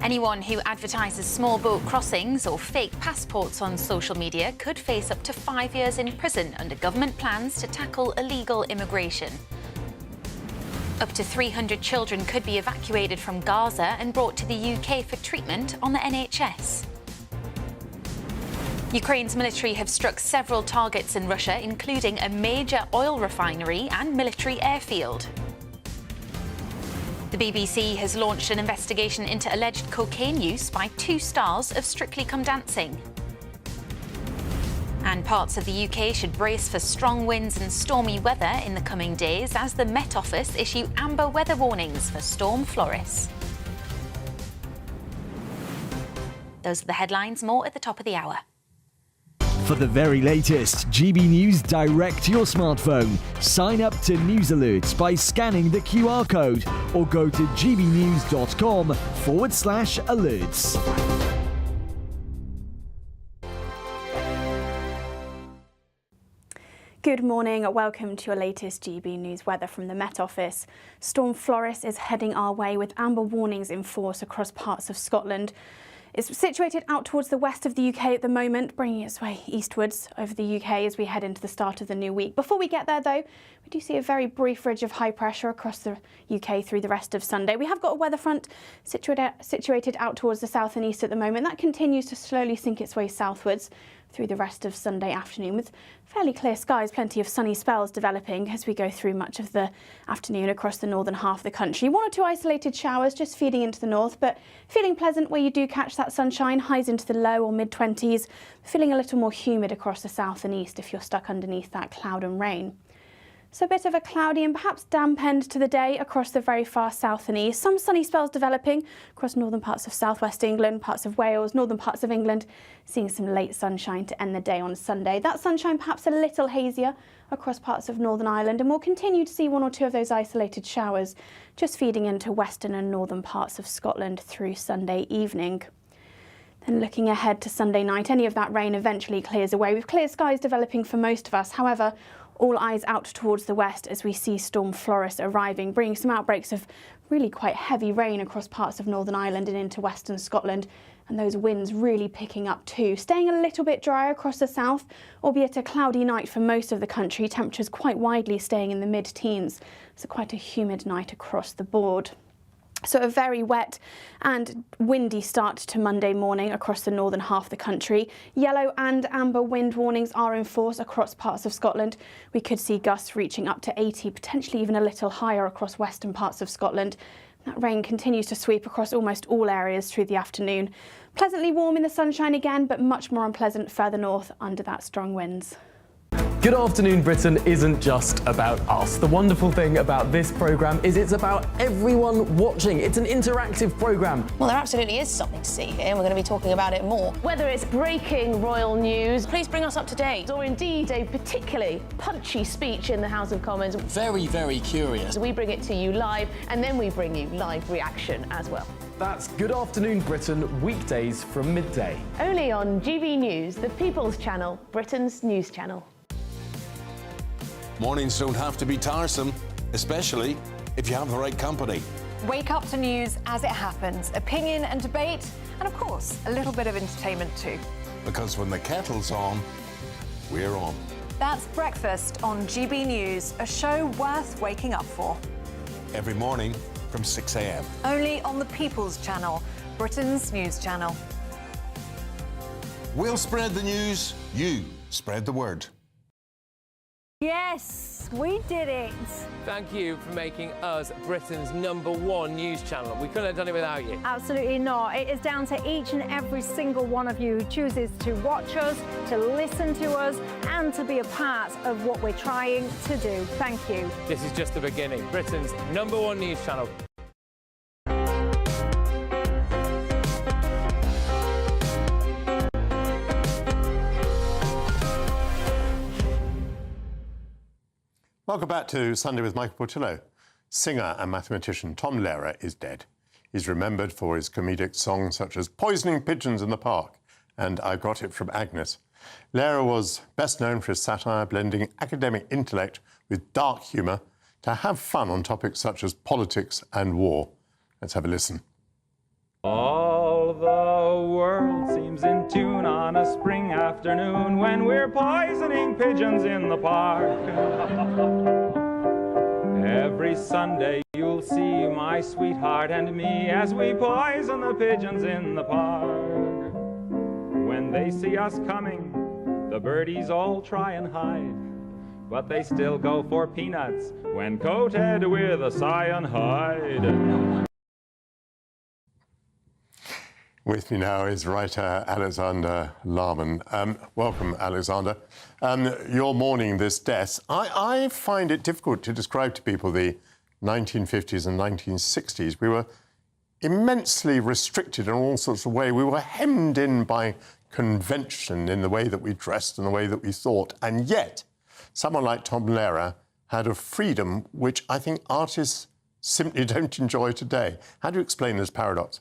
Anyone who advertises small boat crossings or fake passports on social media could face up to 5 years in prison under government plans to tackle illegal immigration. Up to 300 children could be evacuated from Gaza and brought to the UK for treatment on the NHS. Ukraine's military have struck several targets in Russia, including a major oil refinery and military airfield. The BBC has launched an investigation into alleged cocaine use by 2 stars of Strictly Come Dancing. And parts of the UK should brace for strong winds and stormy weather in the coming days as the Met Office issue amber weather warnings for Storm Floris. Those are the headlines, more at the top of the hour. For the very latest GB News direct to your smartphone, sign up to News Alerts by scanning the QR code or go to gbnews.com/alerts. Good morning, welcome to your latest GB News weather from the Met Office. Storm Floris is heading our way with amber warnings in force across parts of Scotland. It's situated out towards the west of the UK at the moment, bringing its way eastwards over the UK as we head into the start of the new week. Before we get there, though, we do see a very brief ridge of high pressure across the UK through the rest of Sunday. We have got a weather front situated out towards the south and east at the moment. That continues to slowly sink its way southwards through the rest of Sunday afternoon with fairly clear skies, plenty of sunny spells developing as we go through much of the afternoon across the northern half of the country. 1 or 2 isolated showers just feeding into the north, but feeling pleasant where you do catch that sunshine, highs into the low or mid-20s, feeling a little more humid across the south and east if you're stuck underneath that cloud and rain. So a bit of a cloudy and perhaps damp end to the day across the very far south and east. Some sunny spells developing across northern parts of southwest England, parts of Wales, northern parts of England, seeing some late sunshine to end the day on Sunday. That sunshine perhaps a little hazier across parts of Northern Ireland, and we'll continue to see 1 or 2 of those isolated showers just feeding into western and northern parts of Scotland through Sunday evening. Then looking ahead to Sunday night, any of that rain eventually clears away with clear skies developing for most of us. However, all eyes out towards the west as we see Storm Floris arriving, bringing some outbreaks of really quite heavy rain across parts of Northern Ireland and into western Scotland, and those winds really picking up too. Staying a little bit drier across the south, albeit a cloudy night for most of the country, temperatures quite widely staying in the mid-teens, so quite a humid night across the board. So a very wet and windy start to Monday morning across the northern half of the country. Yellow and amber wind warnings are in force across parts of Scotland. We could see gusts reaching up to 80, potentially even a little higher across western parts of Scotland. That rain continues to sweep across almost all areas through the afternoon. Pleasantly warm in the sunshine again, but much more unpleasant further north under that strong winds. Good Afternoon Britain isn't just about us. The wonderful thing about this programme is it's about everyone watching. It's an interactive programme. Well, there absolutely is something to see here, and we're going to be talking about it more. Whether it's breaking royal news, please bring us up to date, or indeed a particularly punchy speech in the House of Commons. Very, very curious. We bring it to you live, and then we bring you live reaction as well. That's Good Afternoon Britain, weekdays from midday. Only on GB News, the People's Channel, Britain's news channel. Mornings don't have to be tiresome, especially if you have the right company. Wake up to news as it happens, opinion and debate, and of course, a little bit of entertainment too. Because when the kettle's on, we're on. That's Breakfast on GB News, a show worth waking up for. Every morning from 6 a.m. Only on the People's Channel, Britain's news channel. We'll spread the news, you spread the word. Yes, we did it. Thank you for making us Britain's #1 news channel. We couldn't have done it without you. Absolutely not. It is down to each and every single one of you who chooses to watch us, to listen to us, and to be a part of what we're trying to do. Thank you. This is just the beginning. Britain's #1 news channel. Welcome back to Sunday with Michael Portillo. Singer and mathematician Tom Lehrer is dead. He's remembered for his comedic songs such as Poisoning Pigeons in the Park and I Got It From Agnes. Lehrer was best known for his satire blending academic intellect with dark humour to have fun on topics such as politics and war. Let's have a listen. All the world seems in tune on a spring afternoon when we're poisoning pigeons in the park. Every Sunday you'll see my sweetheart and me as we poison the pigeons in the park. When they see us coming, the birdies all try and hide, but they still go for peanuts when coated with a cyanide. With me now is writer Alexander Larman. Welcome, Alexander. You're mourning this death. I find it difficult to describe to people the 1950s and 1960s. We were immensely restricted in all sorts of ways. We were hemmed in by convention in the way that we dressed and the way that we thought. And yet, someone like Tom Lehrer had a freedom which I think artists simply don't enjoy today. How do you explain this paradox?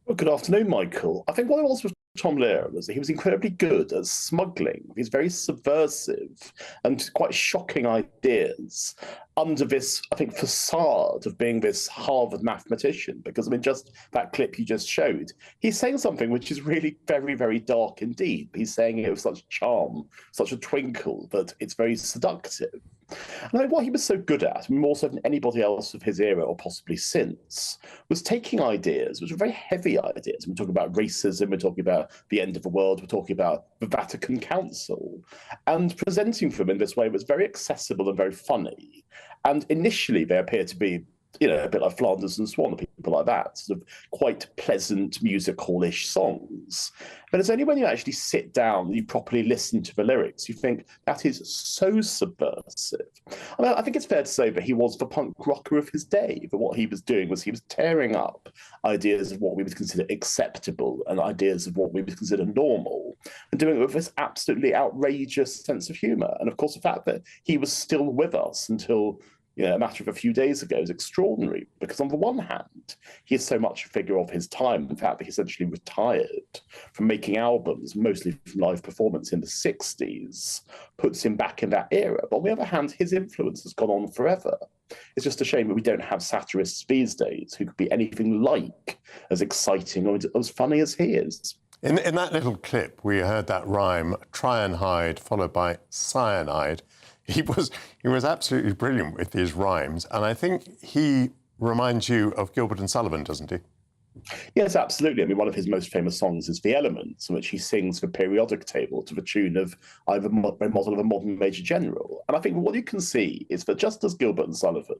Well, good afternoon, Michael. I think what it was with Tom Lehrer was that he was incredibly good at smuggling these very subversive and quite shocking ideas under this, I think, facade of being this Harvard mathematician. Because, I mean, just that clip you just showed, he's saying something which is really very, very dark indeed. He's saying it with such charm, such a twinkle, that it's very seductive. And I mean, what he was so good at, more so than anybody else of his era or possibly since, was taking ideas which were very heavy ideas. We're talking about racism, we're talking about the end of the world, we're talking about the Vatican Council, and presenting them in this way was very accessible and very funny. And initially they appear to be, you know, a bit like Flanders and Swan, people like that, sort of quite pleasant music hall-ish songs. But it's only when you actually sit down and you properly listen to the lyrics, you think that is so subversive. I mean, I think it's fair to say that he was the punk rocker of his day, but what he was doing was he was tearing up ideas of what we would consider acceptable and ideas of what we would consider normal, and doing it with this absolutely outrageous sense of humour. And of course, the fact that he was still with us until a matter of a few days ago is extraordinary, because on the one hand, he is so much a figure of his time. In fact, he essentially retired from making albums, mostly from live performance in the 60s, puts him back in that era. But on the other hand, his influence has gone on forever. It's just a shame that we don't have satirists these days who could be anything like as exciting or as funny as he is. In that little clip, we heard that rhyme, try and hide, followed by cyanide. He was absolutely brilliant with his rhymes, and I think he reminds you of Gilbert and Sullivan, doesn't he? Yes, absolutely. I mean, one of his most famous songs is The Elements, in which he sings the periodic table to the tune of either model of a modern major general. And I think what you can see is that just as Gilbert and Sullivan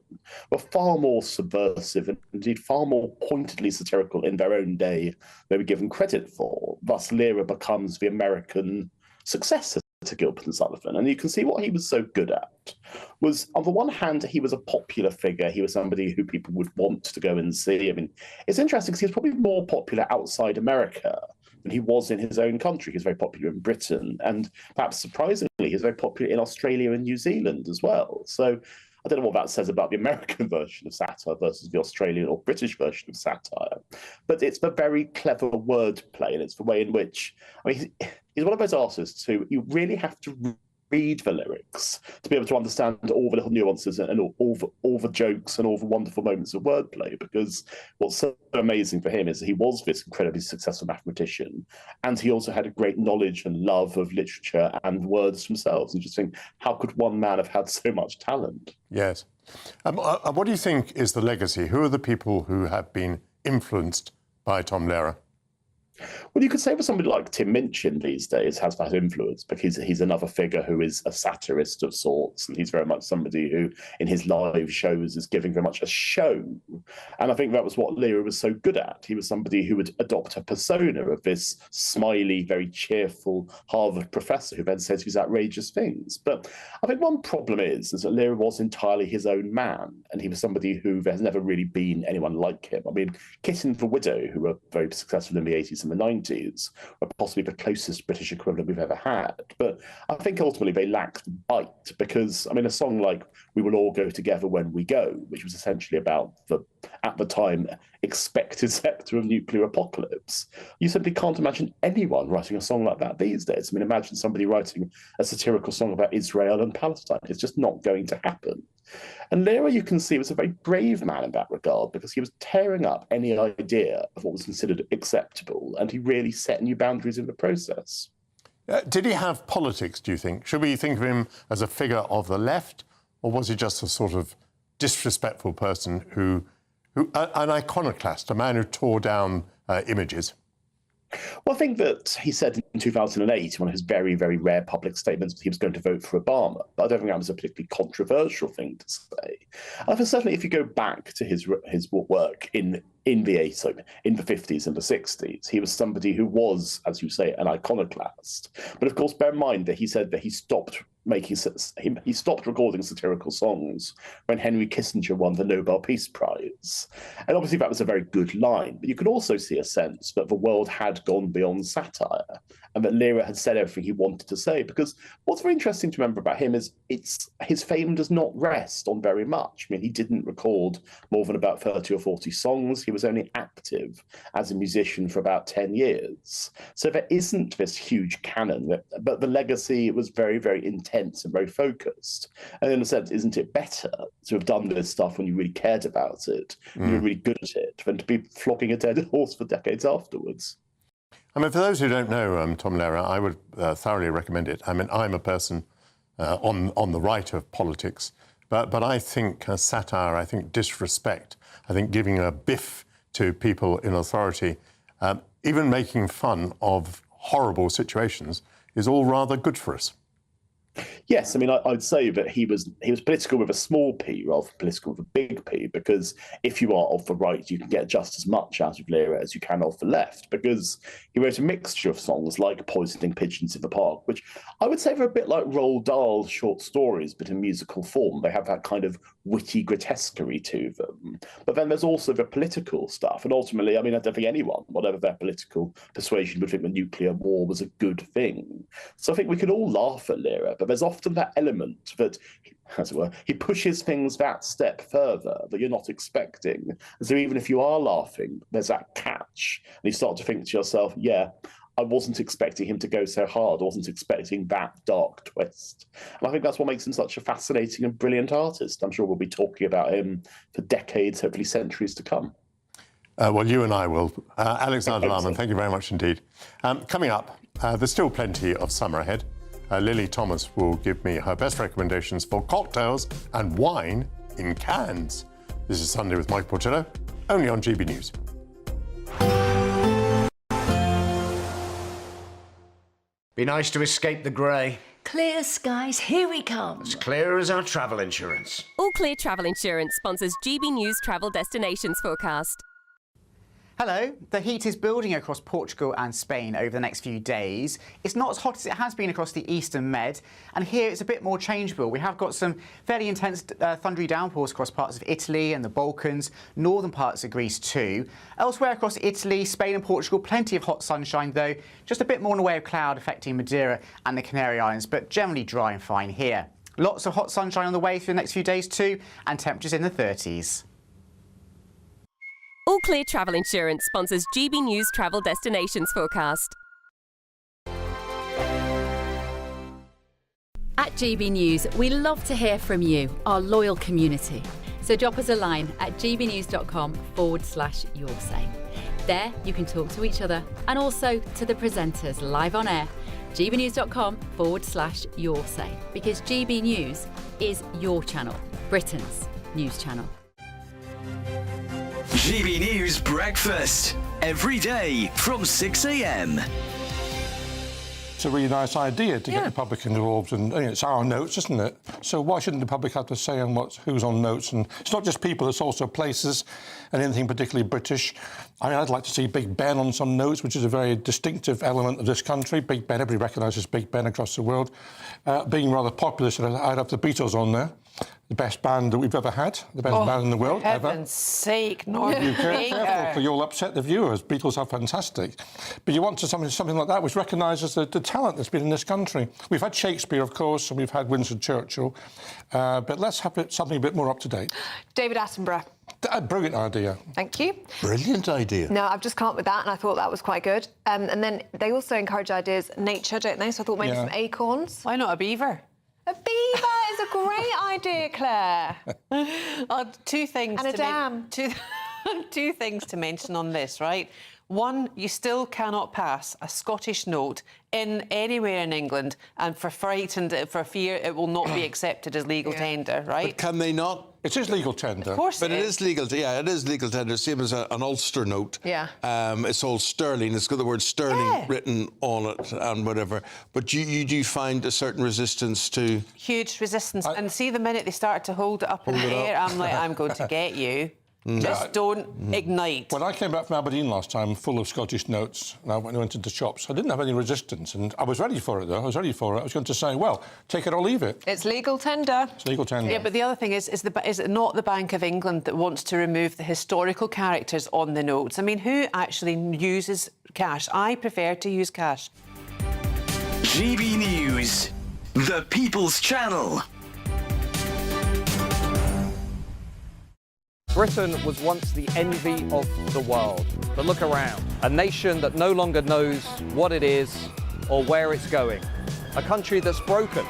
were far more subversive and indeed far more pointedly satirical in their own day they were given credit for, thus Lehrer becomes the American successor to Gilbert and Sullivan. And you can see what he was so good at was, on the one hand, he was a popular figure. He was somebody who people would want to go and see. I mean, it's interesting because he was probably more popular outside America than he was in his own country. He was very popular in Britain. And perhaps surprisingly, he was very popular in Australia and New Zealand as well. So I don't know what that says about the American version of satire versus the Australian or British version of satire. But it's the very clever wordplay, and it's the way in which, I mean, he's one of those artists who you really have to read the lyrics to be able to understand all the little nuances and all the jokes and all the wonderful moments of wordplay, because what's so amazing for him is that he was this incredibly successful mathematician, and he also had a great knowledge and love of literature and words themselves. And just think, how could one man have had so much talent? Yes. What do you think is the legacy? Who are the people who have been influenced by Tom Lehrer? Well, you could say for somebody like Tim Minchin these days has that influence because he's another figure who is a satirist of sorts, and he's very much somebody who, in his live shows, is giving very much a show. And I think that was what Lehrer was so good at. He was somebody who would adopt a persona of this smiley, very cheerful Harvard professor who then says these outrageous things. But I think one problem is that Lehrer was entirely his own man, and he was somebody who there's never really been anyone like him. I mean, Kit and the Widow, who were very successful in the 80s and the 90s, were possibly the closest British equivalent we've ever had. But I think ultimately they lacked bite because, I mean, a song like We Will All Go Together When We Go, which was essentially about the, at the time, expected sector of nuclear apocalypse, you simply can't imagine anyone writing a song like that these days. I mean, imagine somebody writing a satirical song about Israel and Palestine. It's just not going to happen. And Lehrer, you can see, was a very brave man in that regard because he was tearing up any idea of what was considered acceptable, and he really set new boundaries in the process. Did he have politics, do you think? Should we think of him as a figure of the left, or was he just a sort of disrespectful person who an iconoclast, a man who tore down images? Well, I think that he said in 2008, one of his very, very rare public statements, that he was going to vote for Obama. But I don't think that was a particularly controversial thing to say. And certainly, if you go back to his work in the 50s and the 60s, he was somebody who was, as you say, an iconoclast. But of course, bear in mind that he said that he stopped recording satirical songs when Henry Kissinger won the Nobel Peace Prize. And obviously that was a very good line, but you could also see a sense that the world had gone beyond satire and that Lehrer had said everything he wanted to say. Because what's very interesting to remember about him is his fame does not rest on very much. I mean, he didn't record more than about 30 or 40 songs. He was only active as a musician for about 10 years. So there isn't this huge canon, but the legacy was very, very intense and very focused. And in a sense, isn't it better to have done this stuff when you really cared about it, you were really good at it, than to be flogging a dead horse for decades afterwards? I mean, for those who don't know Tom Lehrer, I would thoroughly recommend it. I mean, I'm a person on the right of politics, but I think satire, I think disrespect, I think giving a biff to people in authority, even making fun of horrible situations, is all rather good for us. Yes, I mean, I'd say that he was political with a small p rather than political with a big P, because if you are of the right, you can get just as much out of Lehrer as you can of the left, because he wrote a mixture of songs like Poisoning Pigeons in the Park, which I would say are a bit like Roald Dahl's short stories, but in musical form. They have that kind of witty grotesquerie to them. But then there's also the political stuff, and ultimately, I mean, I don't think anyone, whatever their political persuasion, would think the nuclear war was a good thing. So I think we could all laugh at Lehrer, but there's often that element that, as it were, he pushes things that step further that you're not expecting. And so even if you are laughing, there's that catch. And you start to think to yourself, yeah, I wasn't expecting him to go so hard. I wasn't expecting that dark twist. And I think that's what makes him such a fascinating and brilliant artist. I'm sure we'll be talking about him for decades, hopefully centuries to come. Well, you and I will. Alexander Lahmann, thank you very much indeed. Coming up, there's still plenty of summer ahead. Lily Thomas will give me her best recommendations for cocktails and wine in cans. This is Sunday with Michael Portillo, only on GB News. Be nice to escape the grey. Clear skies, here we come. As clear as our travel insurance. All Clear Travel Insurance sponsors GB News travel destinations forecast. Hello. The heat is building across Portugal and Spain over the next few days. It's not as hot as it has been across the Eastern Med, and here it's a bit more changeable. We have got some fairly intense thundery downpours across parts of Italy and the Balkans, northern parts of Greece too. Elsewhere across Italy, Spain and Portugal, plenty of hot sunshine though, just a bit more in the way of cloud affecting Madeira and the Canary Islands, but generally dry and fine here. Lots of hot sunshine on the way for the next few days too, and temperatures in the 30s. All Clear Travel Insurance sponsors GB News travel destinations forecast. At GB News, we love to hear from you, our loyal community. So drop us a line at gbnews.com/yoursay. There you can talk to each other and also to the presenters live on air. gbnews.com/yoursay, because GB News is your channel, Britain's news channel. GB News Breakfast every day from 6 a.m. It's a really nice idea to get the public involved, and it's our notes, isn't it? So why shouldn't the public have to say on who's on notes? And it's not just people; it's also places and anything particularly British. I mean, I'd like to see Big Ben on some notes, which is a very distinctive element of this country. Big Ben, everybody recognises Big Ben across the world. Being rather popular, so I'd have the Beatles on there. The best band that we've ever had, the best band in the world, ever. For heaven's sake, Norman. You careful, for you'll upset the viewers. Beatles are fantastic. But you want to something like that which recognises the talent that's been in this country. We've had Shakespeare, of course, and we've had Winston Churchill. But let's have something a bit more up to date. David Attenborough. A brilliant idea. Thank you. Brilliant idea. No, I've just come up with that, and I thought that was quite good. And then they also encourage ideas, nature, don't they? So I thought maybe some acorns. Why not a beaver? A beaver is a great idea, Claire. Two things. And a dam. Two things to mention on this, right? One, you still cannot pass a Scottish note in anywhere in England, and for fear it will not be accepted as legal tender, right? But can they not? It is legal tender. Of course but it is legal. Yeah, it is legal tender. Same as an Ulster note. Yeah. It's all sterling. It's got the word sterling written on it and whatever. But you do find a certain resistance to... Huge resistance. And see, the minute they start to hold it up in the air, I'm like, I'm going to get you. Just don't ignite. When I came back from Aberdeen last time, full of Scottish notes, and I went into shops, I didn't have any resistance, and I was ready for it, though. I was ready for it. I was going to say, well, take it or leave it. It's legal tender. It's legal tender. Yeah, but the other thing is it not the Bank of England that wants to remove the historical characters on the notes? I mean, who actually uses cash? I prefer to use cash. GB News, the People's Channel. Britain was once the envy of the world. But look around. A nation that no longer knows what it is or where it's going. A country that's broken.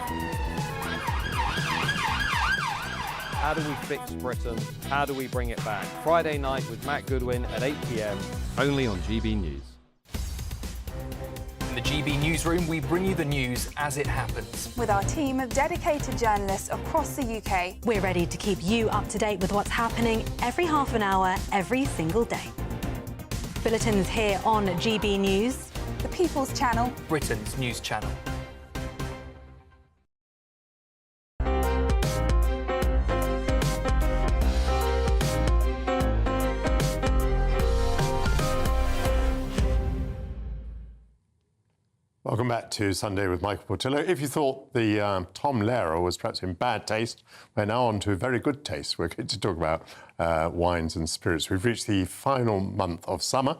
How do we fix Britain? How do we bring it back? Friday night with Matt Goodwin at 8 p.m. only on GB News. In the GB newsroom, we bring you the news as it happens. With our team of dedicated journalists across the UK, we're ready to keep you up to date with what's happening every half an hour, every single day. Bulletins here on GB News, the People's Channel, Britain's news channel. Welcome back to Sunday with Michael Portillo. If you thought the Tom Lehrer was perhaps in bad taste, we're now on to very good taste. We're going to talk about wines and spirits. We've reached the final month of summer.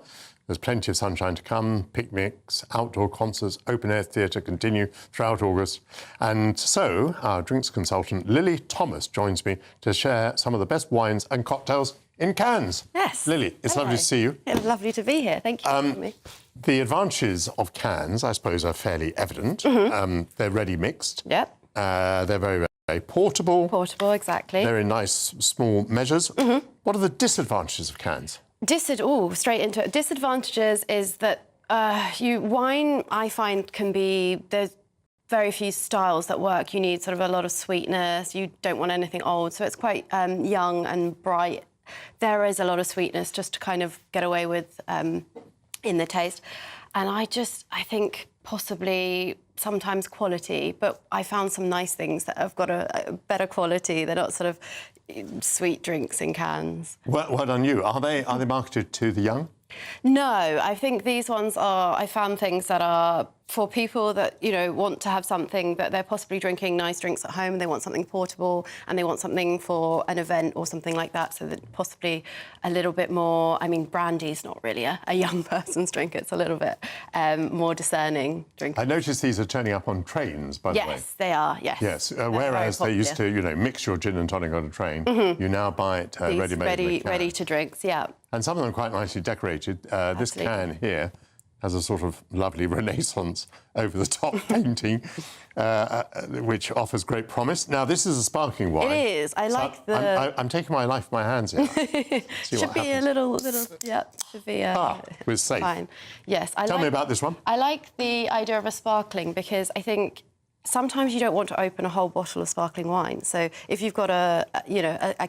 There's plenty of sunshine to come, picnics, outdoor concerts, open-air theatre continue throughout August. And so our drinks consultant, Lily Thomas, joins me to share some of the best wines and cocktails in cans. Yes. Lily, it's lovely to see you. It's lovely to be here. Thank you for having me. The advantages of cans, I suppose, are fairly evident. They're ready mixed. Yep. They're very, very portable. Portable, exactly. They're in nice, small measures. What are the disadvantages of cans? Straight into it. Disadvantages is that wine, I find, there's very few styles that work. You need sort of a lot of sweetness. You don't want anything old. So it's quite young and bright. There is a lot of sweetness just to kind of get away with in the taste. And I think possibly sometimes quality, but I found some nice things that have got a better quality. They're not sort of sweet drinks in cans. Well done you. Are they marketed to the young? No, I think these ones are, I found things that are for people that, want to have something that they're possibly drinking nice drinks at home, and they want something portable, and they want something for an event or something like that, so that possibly a little bit more, brandy's not really a young person's drink, it's a little bit more discerning drink. I noticed these are turning up on trains, by the way. Yes, they are, yes. Yes, whereas they used to, mix your gin and tonic on a train, you now buy it ready-made. Ready to drinks, yeah. And some of them quite nicely decorated. This can here has a sort of lovely Renaissance over-the-top painting, which offers great promise. Now, this is a sparkling wine. It is. I'm taking my life in my hands here. Should be a little, yeah, should be we're safe. Fine. Yes. Tell me about this one. I like the idea of a sparkling because I think sometimes you don't want to open a whole bottle of sparkling wine. So if you've got a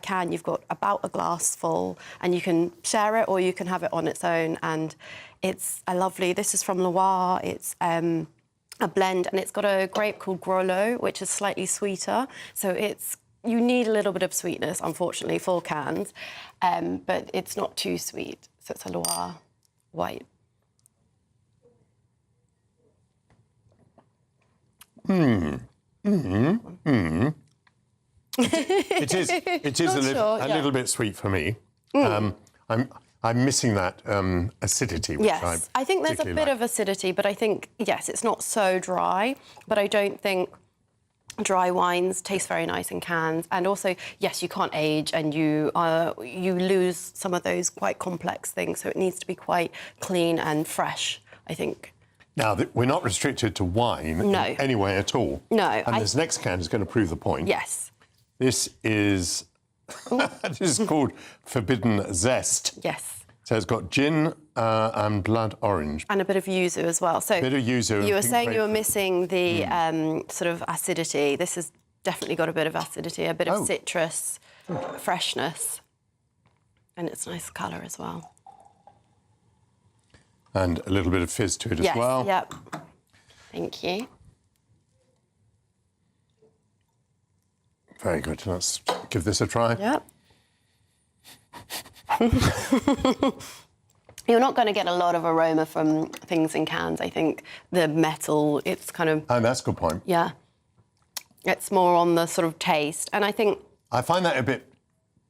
can, you've got about a glass full, and you can share it or you can have it on its own. And it's a lovely. This is from Loire. It's a blend, and it's got a grape called Grolot, which is slightly sweeter. So you need a little bit of sweetness, unfortunately, for cans, but it's not too sweet. So it's a Loire white. It is a little bit sweet for me. I'm missing that acidity. Which Yes, I think there's a bit of acidity, but I think, yes, it's not so dry, but I don't think dry wines taste very nice in cans. And also, yes, you can't age, and you lose some of those quite complex things, so it needs to be quite clean and fresh, I think. Now, we're not restricted to wine in any way at all. No. And this next can is going to prove the point. Yes. This is called Forbidden Zest. Yes. So it's got gin and blood orange. And a bit of yuzu as well. So a bit of yuzu. You were saying you were missing the sort of acidity. This has definitely got a bit of acidity, a bit of citrus, freshness. And it's nice colour as well. And a little bit of fizz to it as well. Yep. Thank you. Very good. Let's give this a try. Yep. You're not going to get a lot of aroma from things in cans. I think the metal, it's kind of... Oh, that's a good point. Yeah. It's more on the sort of taste. And I think... I find that a bit...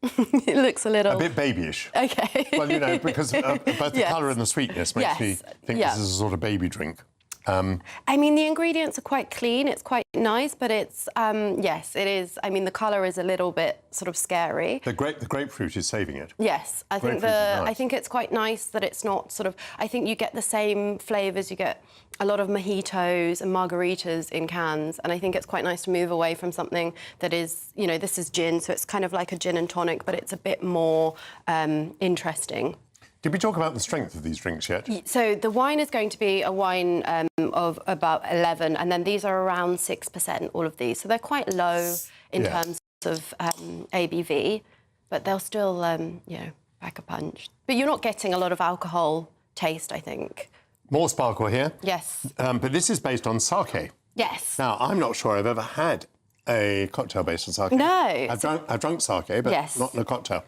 it looks a little... A bit babyish. OK. Well, you know, because both the colour and the sweetness makes me think this is a sort of baby drink. I mean, the ingredients are quite clean. It's quite nice, but it's, yes, it is. I mean, the colour is a little bit sort of scary. The grapefruit is saving it. Yes, I think I think it's quite nice that it's not sort of... I think you get the same flavours. You get a lot of mojitos and margaritas in cans, and I think it's quite nice to move away from something that is, you know, this is gin, so it's kind of like a gin and tonic, but it's a bit more interesting. Did we talk about the strength of these drinks yet? So the wine is going to be a wine of about 11, and then these are around 6%, all of these. So they're quite low in terms of ABV, but they'll still, you know, pack a punch. But you're not getting a lot of alcohol taste, I think. More sparkle here. Yes. But this is based on sake. Yes. Now, I'm not sure I've ever had a cocktail based on sake. No. I've drunk sake, but not in a cocktail.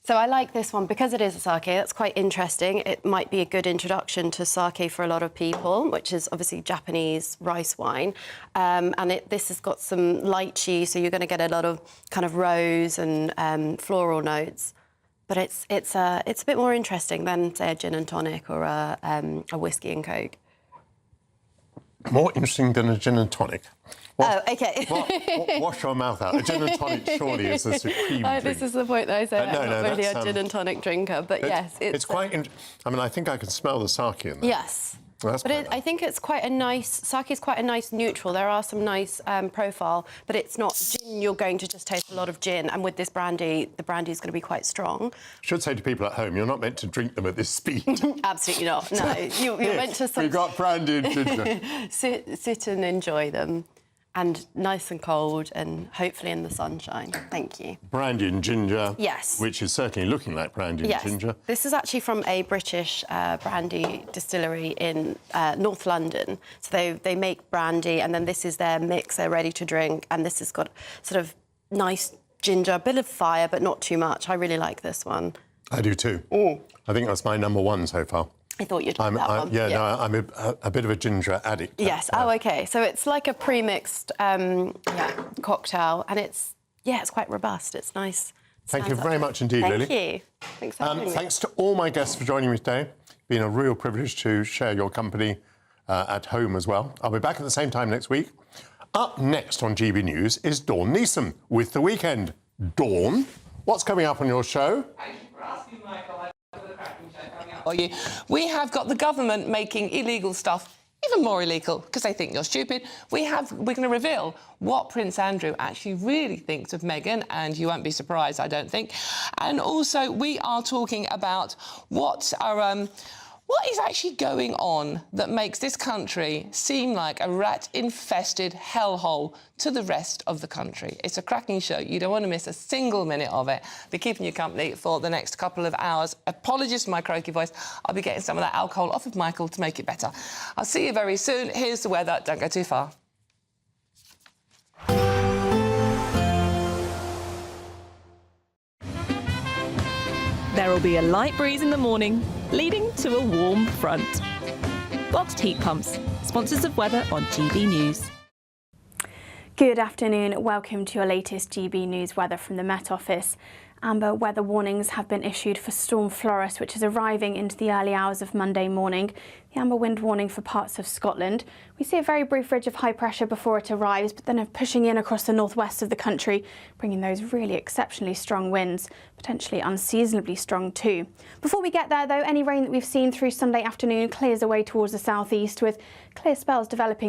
So I like this one because it is a sake. That's quite interesting. It might be a good introduction to sake for a lot of people, which is obviously Japanese rice wine. And this has got some lychee, so you're going to get a lot of kind of rose and floral notes. But it's a bit more interesting than, say, a gin and tonic or a whiskey and coke. More interesting than a gin and tonic. OK. Wash your mouth out. A gin and tonic surely is a supreme drink. This is the point that I say I'm not really a gin and tonic drinker, but yes. It's quite... I mean, I think I can smell the sake in there. Yes. Well, but I think it's quite a nice... Sake is quite a nice neutral. There are some nice profile, but it's not gin. You're going to just taste a lot of gin, and with this brandy, the brandy is going to be quite strong. I should say to people at home, you're not meant to drink them at this speed. Absolutely not. No, you're meant to... We've got brandy and ginger. sit and enjoy them. And nice and cold, and hopefully in the sunshine. Thank you. Brandy and ginger. Yes. Which is certainly looking like brandy and ginger. This is actually from a British brandy distillery in North London. So they make brandy, and then this is their mix. They're ready to drink, and this has got sort of nice ginger, a bit of fire, but not too much. I really like this one. I do too. I think that's my #1 so far. I thought you'd like that one. Yeah, no, I'm a bit of a ginger addict. Yes. Oh, OK. So it's like a pre-mixed cocktail, and it's quite robust. It's nice. Thank you very much indeed, Lily. Thank you. Thanks for having me. Thanks to all my guests for joining me today. It's been a real privilege to share your company at home as well. I'll be back at the same time next week. Up next on GB News is Dawn Neeson with The Weekend. Dawn, what's coming up on your show? Thank you for asking, Michael. We have got the government making illegal stuff even more illegal because they think you're stupid. We're going to reveal what Prince Andrew actually really thinks of Meghan, and you won't be surprised, I don't think. And also, we are talking about what What is actually going on that makes this country seem like a rat-infested hellhole to the rest of the country? It's a cracking show. You don't want to miss a single minute of it. I'll be keeping you company for the next couple of hours. Apologies for my croaky voice. I'll be getting some of that alcohol off of Michael to make it better. I'll see you very soon. Here's the weather. Don't go too far. There will be a light breeze in the morning, leading to a warm front. Boxed heat pumps, sponsors of weather on GB News. Good afternoon. Welcome to your latest GB News weather from the Met Office. Amber weather warnings have been issued for Storm Floris, which is arriving into the early hours of Monday morning. The amber wind warning for parts of Scotland. We see a very brief ridge of high pressure before it arrives, but then pushing in across the northwest of the country, bringing those really exceptionally strong winds, potentially unseasonably strong too. Before we get there, though, any rain that we've seen through Sunday afternoon clears away towards the southeast, with clear spells developing